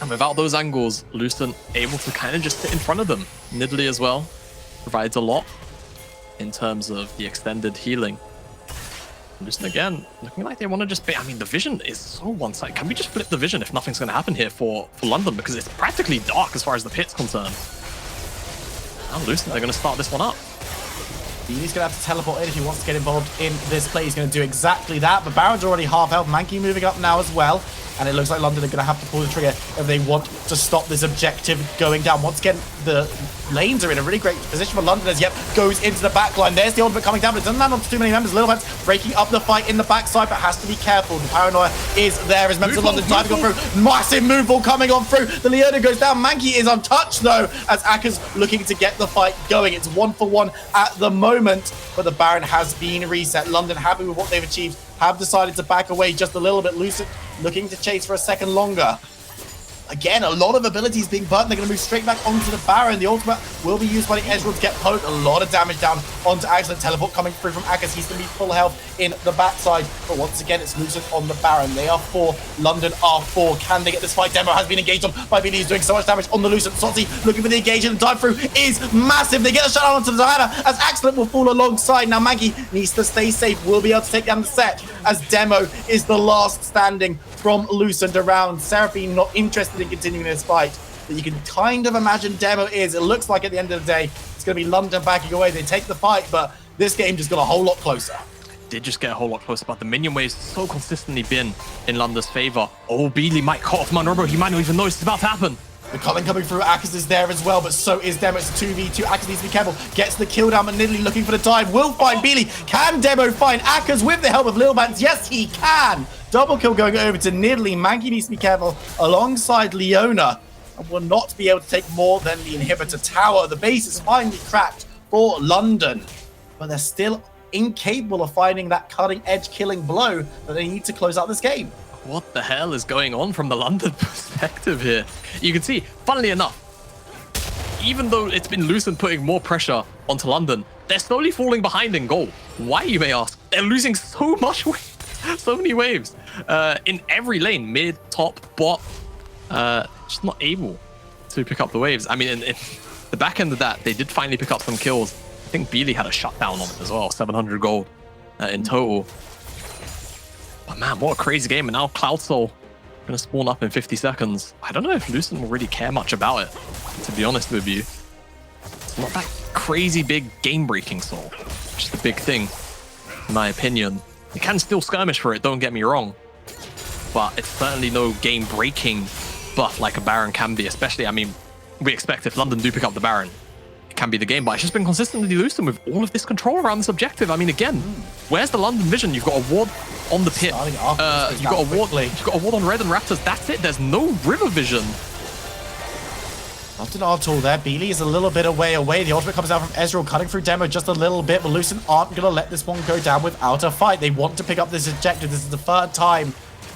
And without those angles, Lucent able to kind of just sit in front of them. Nidalee as well provides a lot in terms of the extended healing. Lucent again, looking like they want to just I mean, the vision is so one-sided. Can we just flip the vision if nothing's going to happen here for London? Because it's practically dark as far as the pit's concerned. Now Lucent, they're going to start this one up. He's going to have to teleport in if he wants to get involved in this play. He's going to do exactly that. But Baron's already half health. Mankey moving up now as well. And it looks like London are going to have to pull the trigger if they want to stop this objective going down. Once again, the lanes are in a really great position for London as yep goes into the back line. There's the ultimate coming down, but it doesn't land on too many members. Little Pants breaking up the fight in the backside, but has to be careful. The paranoia is there as members of London diving on through. Massive move ball coming on through. The Leona goes down. Mankey is untouched though, as Aka's looking to get the fight going. It's 1-for-1 at the moment, but the Baron has been reset. London happy with what they've achieved. have decided to back away just a little bit. Lucent looking to chase for a second longer. Again, a lot of abilities being burnt. They're going to move straight back onto the Baron. The ultimate will be used by the Ezreal to get poked. A lot of damage down onto Excellent Teleport coming through from Akaz. He's going to be full health in the backside. But once again, it's Lucent on the Baron. They are 4. London are 4. Can they get this fight? Demo has been engaged on by BD. He's doing so much damage on the Lucent. Sotzi looking for the engagement. Dive through is massive. They get a shot onto the Diana as Excellent will fall alongside. Now Maggie needs to stay safe. Will be able to take down the set as Demo is the last standing from Lucent around. Seraphine not interested in continuing this fight, but you can kind of imagine Demo is. It looks like at the end of the day, it's going to be London backing away. They take the fight, but this game just got a whole lot closer. Did just get a whole lot closer, but the minion waves so consistently been in London's favor. Oh, Beely might cut off Manrobo. He might not even know it's about to happen. The Culling coming through, Akaz is there as well, but so is Demo. It's 2v2. Akaz needs to be careful. Gets the kill down, but Nidalee looking for the dive. Will find Beely. Can Demo find Akaz with the help of Lil Bans? Yes, he can. Double kill going over to Nidalee. Mankey needs to be careful alongside Leona and will not be able to take more than the inhibitor tower. The base is finally cracked for London, but they're still incapable of finding that cutting edge killing blow that they need to close out this game. What the hell is going on from the London perspective here? You can see, funnily enough, even though it's been Lucent putting more pressure onto London, they're slowly falling behind in goal. Why, you may ask? They're losing so much weight, so many waves in every lane, mid, top, bot, just not able to pick up the waves. I mean, in the back end of that, they did finally pick up some kills. I think Beely had a shutdown on it as well, 700 gold in total. But man, what a crazy game. And now Cloud Soul going to spawn up in 50 seconds. I don't know if Lucent will really care much about it, to be honest with you. It's not that crazy big game-breaking soul, which is the big thing, in my opinion. You can still skirmish for it, don't get me wrong. But it's certainly no game-breaking buff like a Baron can be, especially, I mean, we expect if London do pick up the Baron, it can be the game, but it's just been consistently Lucent with all of this control around this objective. I mean, again, where's the London vision? You've got a ward on the pit. You've got a ward on Red and Raptors. That's it. There's no river vision. London are tall there. Beely is a little bit away. The ultimate comes out from Ezreal, cutting through Demo just a little bit, but Lucent aren't going to let this one go down without a fight. They want to pick up this objective. This is the third time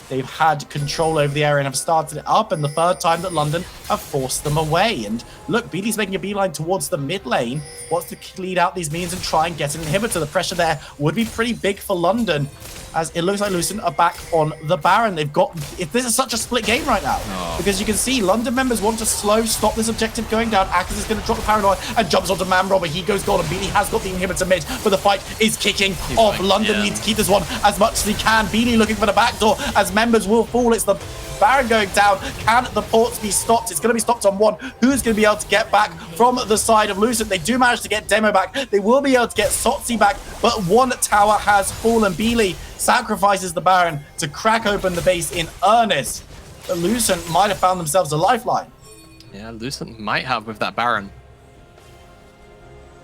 they've had control over the area and have started it up, and the third time that London have forced them away. And look, Beely's making a beeline towards the mid lane, wants to lead out these minions and try and get an inhibitor. The pressure there would be pretty big for London, as it looks like Lucent are back on the Baron. They've got, if this is such a split game right now, because you can see London members want to stop this objective going down. Akaz is going to drop the Paranoid and jumps onto Manrobo. He goes gold, and Beely has got the inhibitor mid, but the fight is kicking off. London needs to keep this one as much as he can. Beely looking for the backdoor as members will fall. It's the Baron going down. Can the ports be stopped? It's going to be stopped on one. Who's going to be able to get back from the side of Lucent? They do manage to get Demo back. They will be able to get Sotzi back, but one tower has fallen. Beely sacrifices the Baron to crack open the base in earnest. But Lucent might have found themselves a lifeline. Yeah, Lucent might have with that Baron.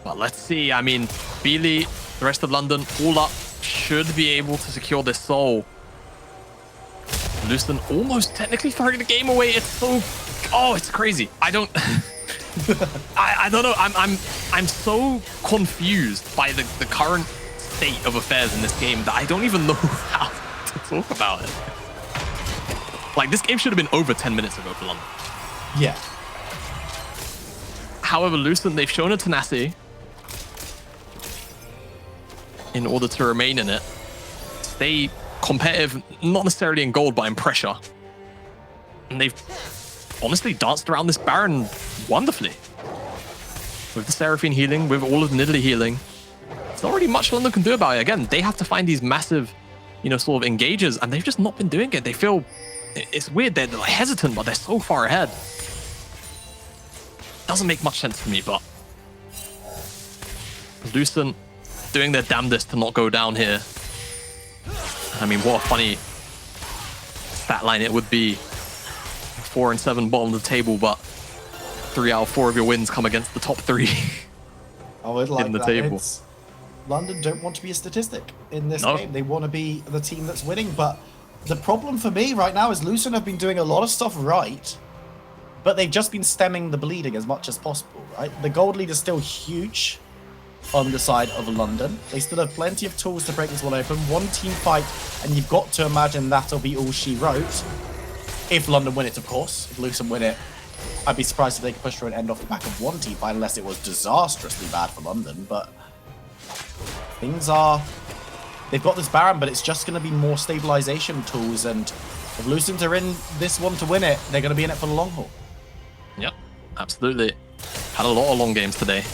But let's see. I mean, Beely, the rest of London, all up, should be able to secure this soul. Lucent almost technically throwing the game away. It's so, it's crazy. I don't know. I'm so confused by the current state of affairs in this game that I don't even know how to talk about it. Like, this game should have been over 10 minutes ago for London. Yeah. However, Lucent, they've shown a tenacity in order to remain in it. Stay competitive, not necessarily in gold, but in pressure. And they've honestly danced around this Baron wonderfully. With the Seraphine healing, with all of Nidalee healing. There's not really much London can do about it. Again, they have to find these massive, sort of engagers, and they've just not been doing it. They feel, it's weird, they're like hesitant, but they're so far ahead. Doesn't make much sense to me, but Lucent doing their damnedest to not go down here. I mean, what a funny stat line it would be. 4 and 7 bottom of the table, but 3 out of 4 of your wins come against the top 3 in the table. London don't want to be a statistic in this game. They want to be the team that's winning. But the problem for me right now is Lucent have been doing a lot of stuff right, but they've just been stemming the bleeding as much as possible, right? The gold lead is still huge. on the side of London. They still have plenty of tools to break this one open. One team fight, and you've got to imagine that'll be all she wrote. If London win it, of course. If Lucent win it, I'd be surprised if they could push through and end off the back of one team fight, unless it was disastrously bad for London. But things are... They've got this Baron, but it's just going to be more stabilization tools. And if Lucent are in this one to win it, they're going to be in it for the long haul. Yep, absolutely. Had a lot of long games today.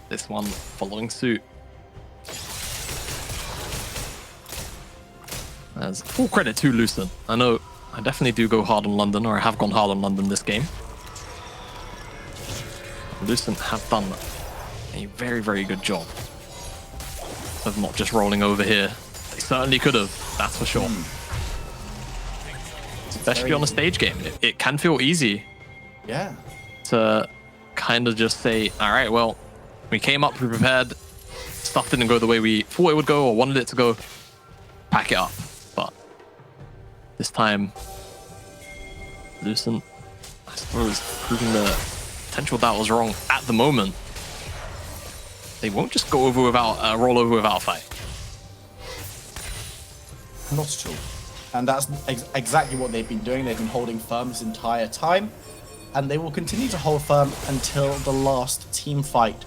This one following suit. As full credit to Lucent. I know I definitely do go hard on London, or I have gone hard on London this game. Lucent have done a very, very good job of not just rolling over here. They certainly could have, that's for sure. Especially on a stage game. It can feel easy. Yeah. To kind of just say, all right, well, we came up, we prepared, stuff didn't go the way we thought it would go or wanted it to go, pack it up. But this time, Lucent, I suppose, proving the potential doubt was wrong at the moment. They won't just go over without roll over without a fight. Not at all. And that's exactly what they've been doing. They've been holding firm this entire time. And they will continue to hold firm until the last team fight,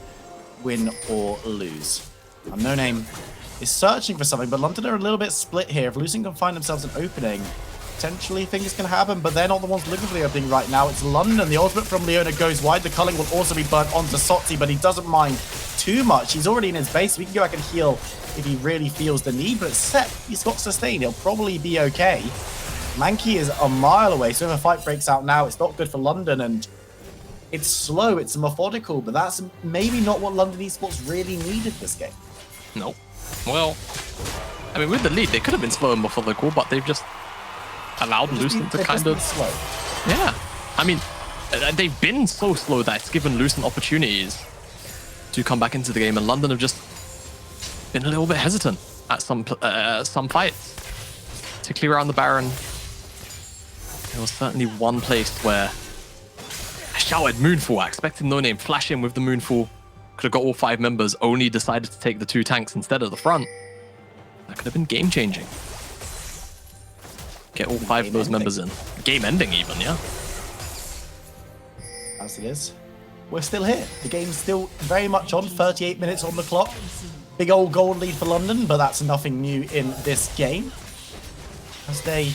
win or lose. No Name is searching for something, but London are a little bit split here. If Lucent can find themselves an opening, potentially things can happen, but they're not the ones looking for the opening right now. It's London. The ultimate from Leona goes wide. The culling will also be burnt onto Sotzi, but he doesn't mind too much. He's already in his base, so he can go back and heal if he really feels the need, but it's set. He's got sustain. He'll probably be okay. Mankey is a mile away, so if a fight breaks out now, it's not good for London, and it's slow, it's methodical, but that's maybe not what London Esports really needed this game. No. Well, I mean, with the lead, they could have been slow before the call, but they've just allowed Lucent to kind of... slow. Yeah. I mean, they've been so slow that it's given Lucent opportunities to come back into the game, and London have just been a little bit hesitant at some fights to clear around the Baron. There was certainly one place where I shouted Moonfall. I expected No Name flash in with the Moonfall. Could have got all 5 members, only decided to take the 2 tanks instead of the front. That could have been game-changing. Get all 5 of those members in. Game-ending even, yeah. As it is. We're still here. The game's still very much on. 38 minutes on the clock. Big old gold lead for London, but that's nothing new in this game. As they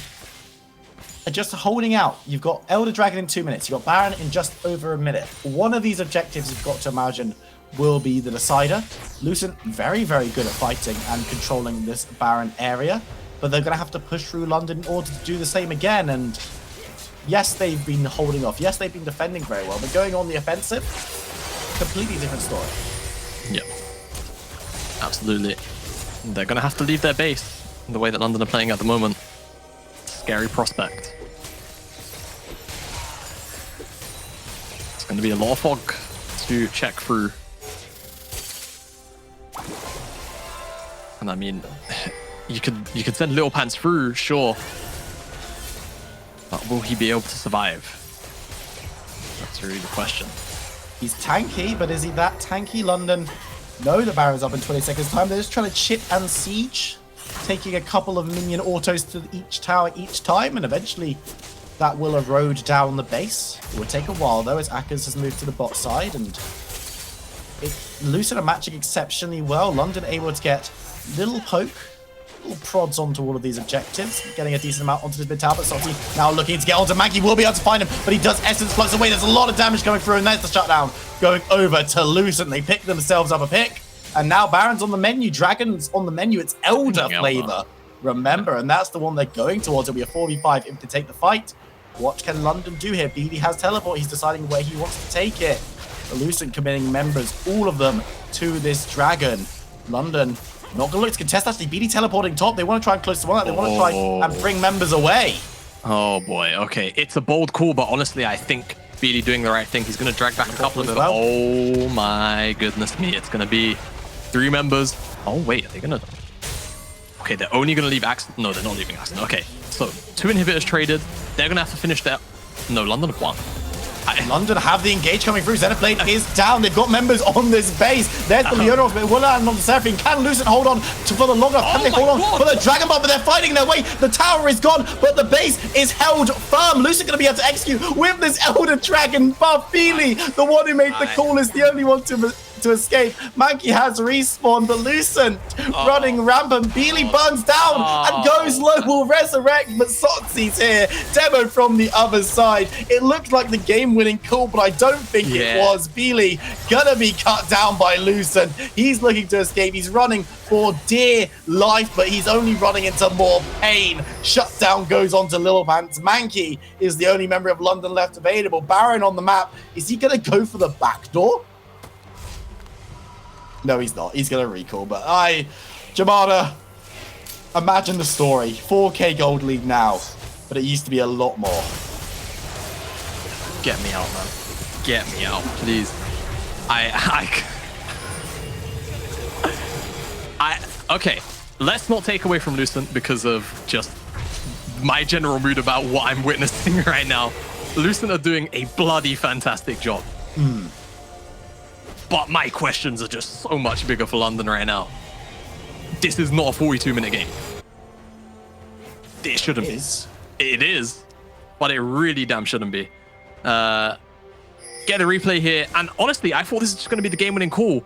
are just holding out. You've got Elder Dragon in 2 minutes. You've got Baron in just over a minute. One of these objectives you've got to imagine will be the decider. Lucent, very, very good at fighting and controlling this Baron area, but they're going to have to push through London in order to do the same again. And yes, they've been holding off. Yes, they've been defending very well, but going on the offensive, completely different story. Yep. Absolutely. They're going to have to leave their base in the way that London are playing at the moment. Scary prospect. It's going to be a lot of fog to check through. And I mean, you could send Little Pants through, sure. But will he be able to survive? That's really the question. He's tanky, but is he that tanky? London, no, the Baron's up in 20 seconds time. They're just trying to chip and siege, taking a couple of minion autos to each tower each time, and eventually that will erode down the base. It will take a while though, as Akers has moved to the bot side, and Lucent are matching exceptionally well. London able to get little poke, little prods onto all of these objectives, getting a decent amount onto this mid tower, but Sotzi now looking to get onto Mankey, will be able to find him, but he does Essence Flux away. There's a lot of damage coming through, and there's the shutdown going over to Lucent. They pick themselves up a pick, and now Baron's on the menu, Dragon's on the menu. It's Elder flavor, remember, and that's the one they're going towards. It'll be a 4v5 if they take the fight. What can London do here? BD has teleport. He's deciding where he wants to take it. The Lucent committing members, all of them, to this Dragon. London not going to look to contest. Actually, BD teleporting top. They want to try and close to one. They want to try and bring members away. Oh boy, okay. It's a bold call, but honestly, I think BD doing the right thing. He's going to drag back a couple of them. Oh my goodness me. It's going to be 3 members. Oh wait, are they going to... Okay, they're only going to leave Axton. No, they're not leaving Axton. Okay, so 2 inhibitors traded. They're going to have to finish that. No, London have won. London have the engage coming through. Xenoblade is down. They've got members on this base. There's the Leona, but will land on the Seraphine. Can Lucent hold on for the long enough? Can they hold on for the Dragon Ball? But they're fighting their way. The tower is gone, but the base is held firm. Lucent going to be able to execute with this Elder Dragon buff. Feely, the one who made the call, is the only one to escape. Mankey has respawned, but Lucent running rampant. Beely burns down and goes low, will resurrect, but Soxi's here. Demo from the other side. It looked like the game-winning call, but I don't think it was. Beely gonna be cut down by Lucent. He's looking to escape. He's running for dear life, but he's only running into more pain. Shutdown goes on to Lil Pants. Mankey is the only member of London left available. Baron on the map. Is he gonna go for the back door? No, he's not. He's going to recall. But Jamada, imagine the story. 4K gold lead now, but it used to be a lot more. Get me out, man. Get me out, please. Okay, let's not take away from Lucent because of just my general mood about what I'm witnessing right now. Lucent are doing a bloody fantastic job. But my questions are just so much bigger for London right now. This is not a 42-minute game. It shouldn't be. It is, but it really damn shouldn't be. Get a replay here, and honestly, I thought this was just going to be the game-winning call,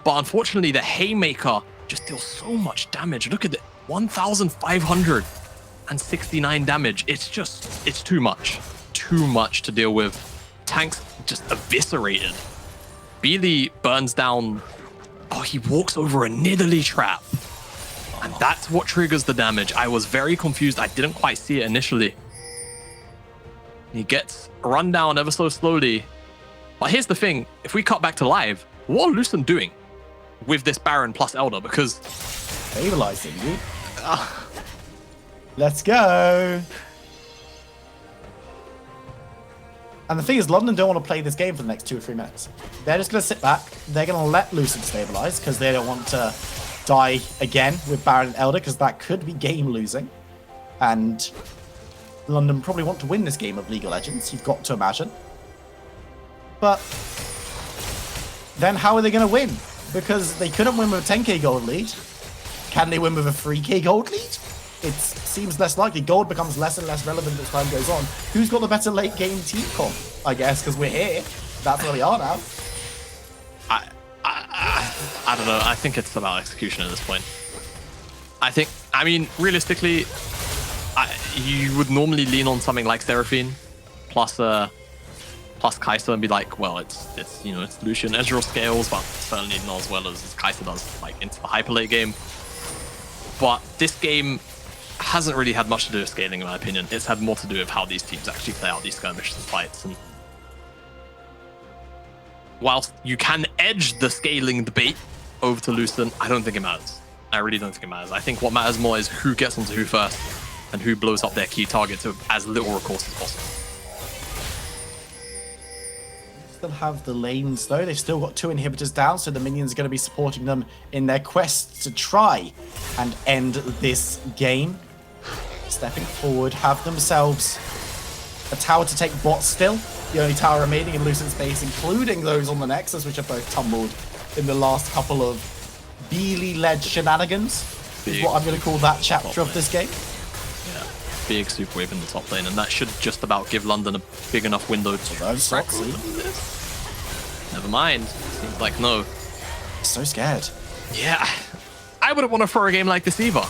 but unfortunately, the Haymaker just deals so much damage. Look at it, 1,569 damage. It's too much to deal with. Tanks just eviscerated. Beely burns down. Oh, he walks over a Nidalee trap. And that's what triggers the damage. I was very confused. I didn't quite see it initially. He gets run down ever so slowly. But here's the thing. If we cut back to live, what are Lucent doing with this Baron plus Elder? Because... stabilizing, dude. Let's go. And the thing is, London don't want to play this game for the next 2 or 3 minutes. They're just going to sit back. They're going to let Lucent stabilize because they don't want to die again with Baron and Elder because that could be game losing. And London probably want to win this game of League of Legends, you've got to imagine. But then how are they going to win? Because they couldn't win with a 10k gold lead. Can they win with a 3k gold lead? It seems less likely. Gold becomes less and less relevant as time goes on. Who's got the better late game team comp? I guess because we're here. That's where we are now. I don't know. I think it's about execution at this point. I mean, realistically, you would normally lean on something like Seraphine plus Kai'Sa and be like, well, it's Lucian Ezreal scales, but certainly not as well as Kai'Sa does like into the hyper late game. But this game hasn't really had much to do with scaling, in my opinion. It's had more to do with how these teams actually play out these skirmishes and fights. And whilst you can edge the scaling debate over to Lucent, I don't think it matters. I really don't think it matters. I think what matters more is who gets onto who first and who blows up their key targets with as little recourse as possible. Still have the lanes though. They've still got 2 inhibitors down, so the minions are going to be supporting them in their quest to try and end this game. Stepping forward, have themselves a tower to take bot still. The only tower remaining in Lucent's base, including those on the Nexus, which have both tumbled in the last couple of Beely-led shenanigans, is what I'm going to call that chapter of this game. Yeah, big super wave in the top lane, and that should just about give London a big enough window to crack through this. Never mind. Seems like no. So scared. Yeah, I wouldn't want to throw a game like this either.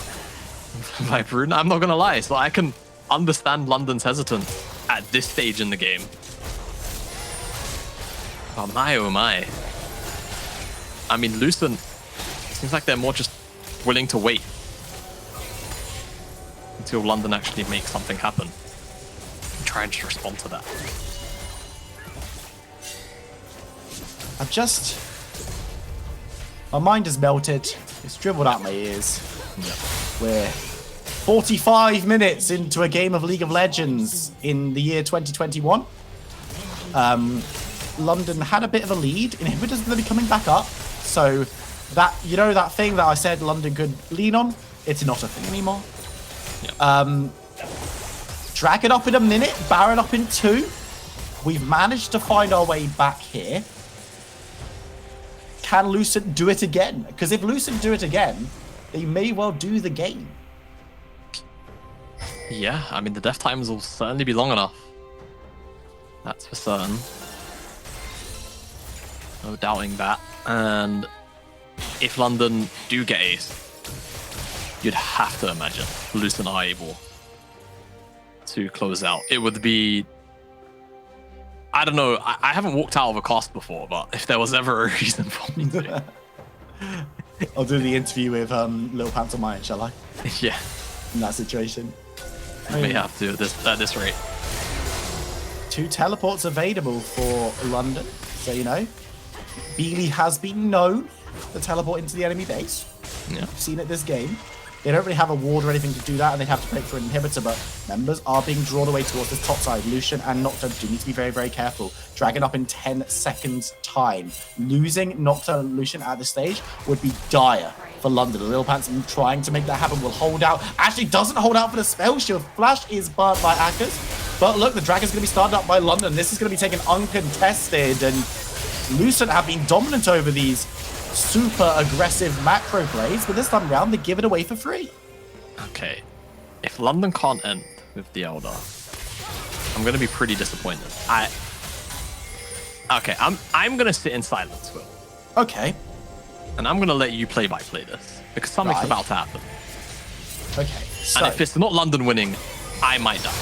Like, I'm not going to lie. So I can understand London's hesitance at this stage in the game. But my, oh my. I mean, Lucent, seems like they're more just willing to wait until London actually makes something happen and try and just respond to that. My mind has melted. It's dribbled out my ears. Yep. We're 45 minutes into a game of League of Legends in the year 2021. London had a bit of a lead. Inhibitors are going to be coming back up. So that, that thing that I said London could lean on, it's not a thing anymore. Yep. Dragon up in a minute, Baron up in 2. We've managed to find our way back here. Can Lucent do it again? Because if Lucent do it again, they may well do the game. Yeah, I mean, the death times will certainly be long enough. That's for certain. No doubting that. And if London do get ace, you'd have to imagine Lucent are able to close out. It would be... I don't know, I haven't walked out of a cast before, but if there was ever a reason for me to... I'll do the interview with Little Pants on mine, shall I? Yeah. In that situation. I may have to at this rate. 2 teleports available for London. So, you know, Beely has been known to teleport into the enemy base. Yeah. We've seen it this game. They don't really have a ward or anything to do that, and they'd have to break through an inhibitor, but members are being drawn away towards this top side. Lucent and Nocturne do need to be very, very careful. Dragon up in 10 seconds time. Losing Nocturne and Lucent at this stage would be dire for London. Lil Pants trying to make that happen will hold out. Actually doesn't hold out for the spell shield. Flash is burnt by Akers. But look, the Dragon's going to be started up by London. This is going to be taken uncontested, and Lucent have been dominant over these super aggressive macro plays, but this time around they give it away for free. Okay, if London can't end with the Elder, I'm gonna be pretty disappointed. I'm gonna sit in silence, Will. Okay. And I'm gonna let you play this because something's about to happen. Okay. So. And if it's not London winning, I might die.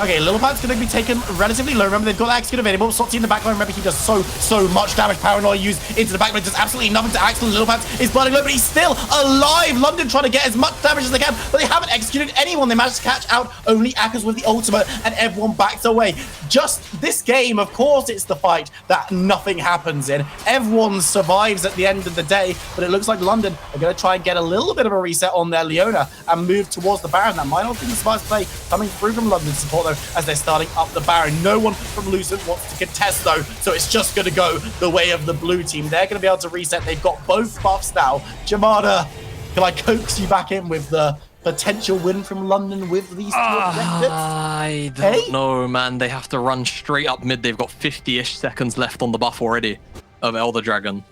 Okay, Lil Pant's going to be taken relatively low. Remember, they've got Axel available. Sotsy in the backline. Remember, he does so much damage. Paranoia used into the backline. Does absolutely nothing to Axel. Lil Pants is burning low, but he's still alive. London trying to get as much damage as they can, but they haven't executed anyone. They managed to catch out only Akers with the ultimate, and everyone backs away. Just this game, of course, it's the fight that nothing happens in. Everyone survives at the end of the day, but it looks like London are going to try and get a little bit of a reset on their Leona and move towards the Baron. That might not be the smartest play coming through from London's support, though, as they're starting up the Baron. No one from Lucent wants to contest, though, so it's just going to go the way of the blue team. They're going to be able to reset. They've got both buffs now. Jamada, can I coax you back in with the potential win from London with these two objectives? I don't know, man. They have to run straight up mid. They've got 50-ish seconds left on the buff already of Elder Dragon.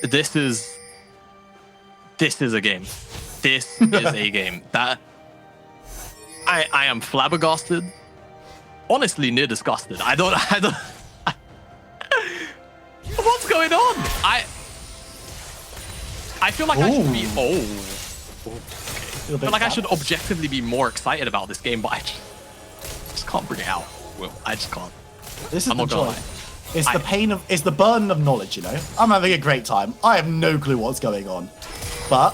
This is a game. This is a game. That I am flabbergasted. Honestly, near disgusted. I don't. What's going on? I feel like I should be. I feel like I should objectively be more excited about this game, but I just can't bring it out. Will, I just can't. This is the joy. It's the pain of. It's the burden of knowledge. You know, I'm having a great time. I have no clue what's going on, but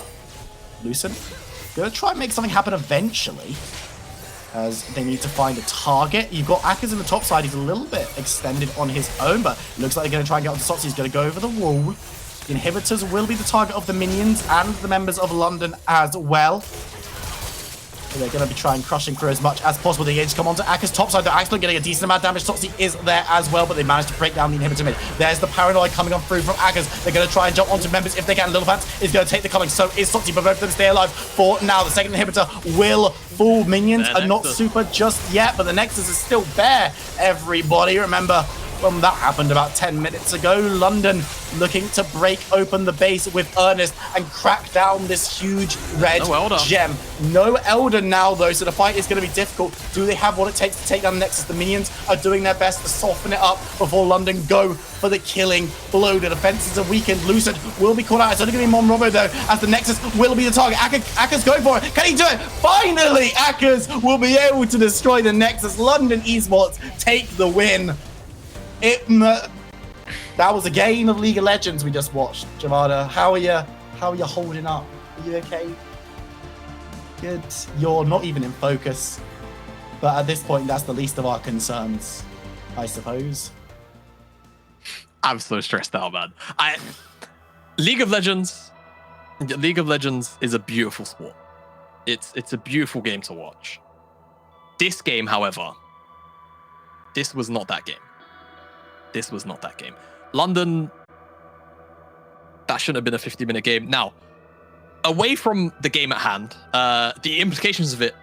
Lucent gonna try and make something happen eventually, as they need to find a target. You've got Akers in the top side. He's a little bit extended on his own, but it looks like they're going to try and get on the Sotsy. He's going to go over the wall. The inhibitors will be the target of the minions and the members of London as well. So they're going to be trying crushing through as much as possible. They just come onto Akers' top side. They're actually getting a decent amount of damage. Sotsy is there as well, but they managed to break down the inhibitor mid. There's the Paranoid coming on through from Akers. They're going to try and jump onto members if they can. Little Pants is going to take the coming. So is Sotsy, but both of them stay alive for now. The second inhibitor will fall. Minions are not super just yet, but the Nexus is still bare. Everybody, remember when that happened about 10 minutes ago. London looking to break open the base with Earnest and crack down this huge red gem. No Elder now, though, so the fight is going to be difficult. Do they have what it takes to take down the Nexus? The minions are doing their best to soften it up before London go for the killing blow. The defenses are weakened. Lucent will be caught out. It's only going to be Monrovo, though, as the Nexus will be the target. Akers going for it. Can he do it? Finally, Akers will be able to destroy the Nexus. London Esports take the win. That was a game of League of Legends we just watched. Jamada, how are you holding up? Are you okay? Good. You're not even in focus. But at this point, that's the least of our concerns, I suppose. I'm so stressed out, man. League of Legends is a beautiful sport. It's a beautiful game to watch. This game, however, this was not that game. This was not that game. London, that shouldn't have been a 50-minute game. Now, away from the game at hand, the implications of it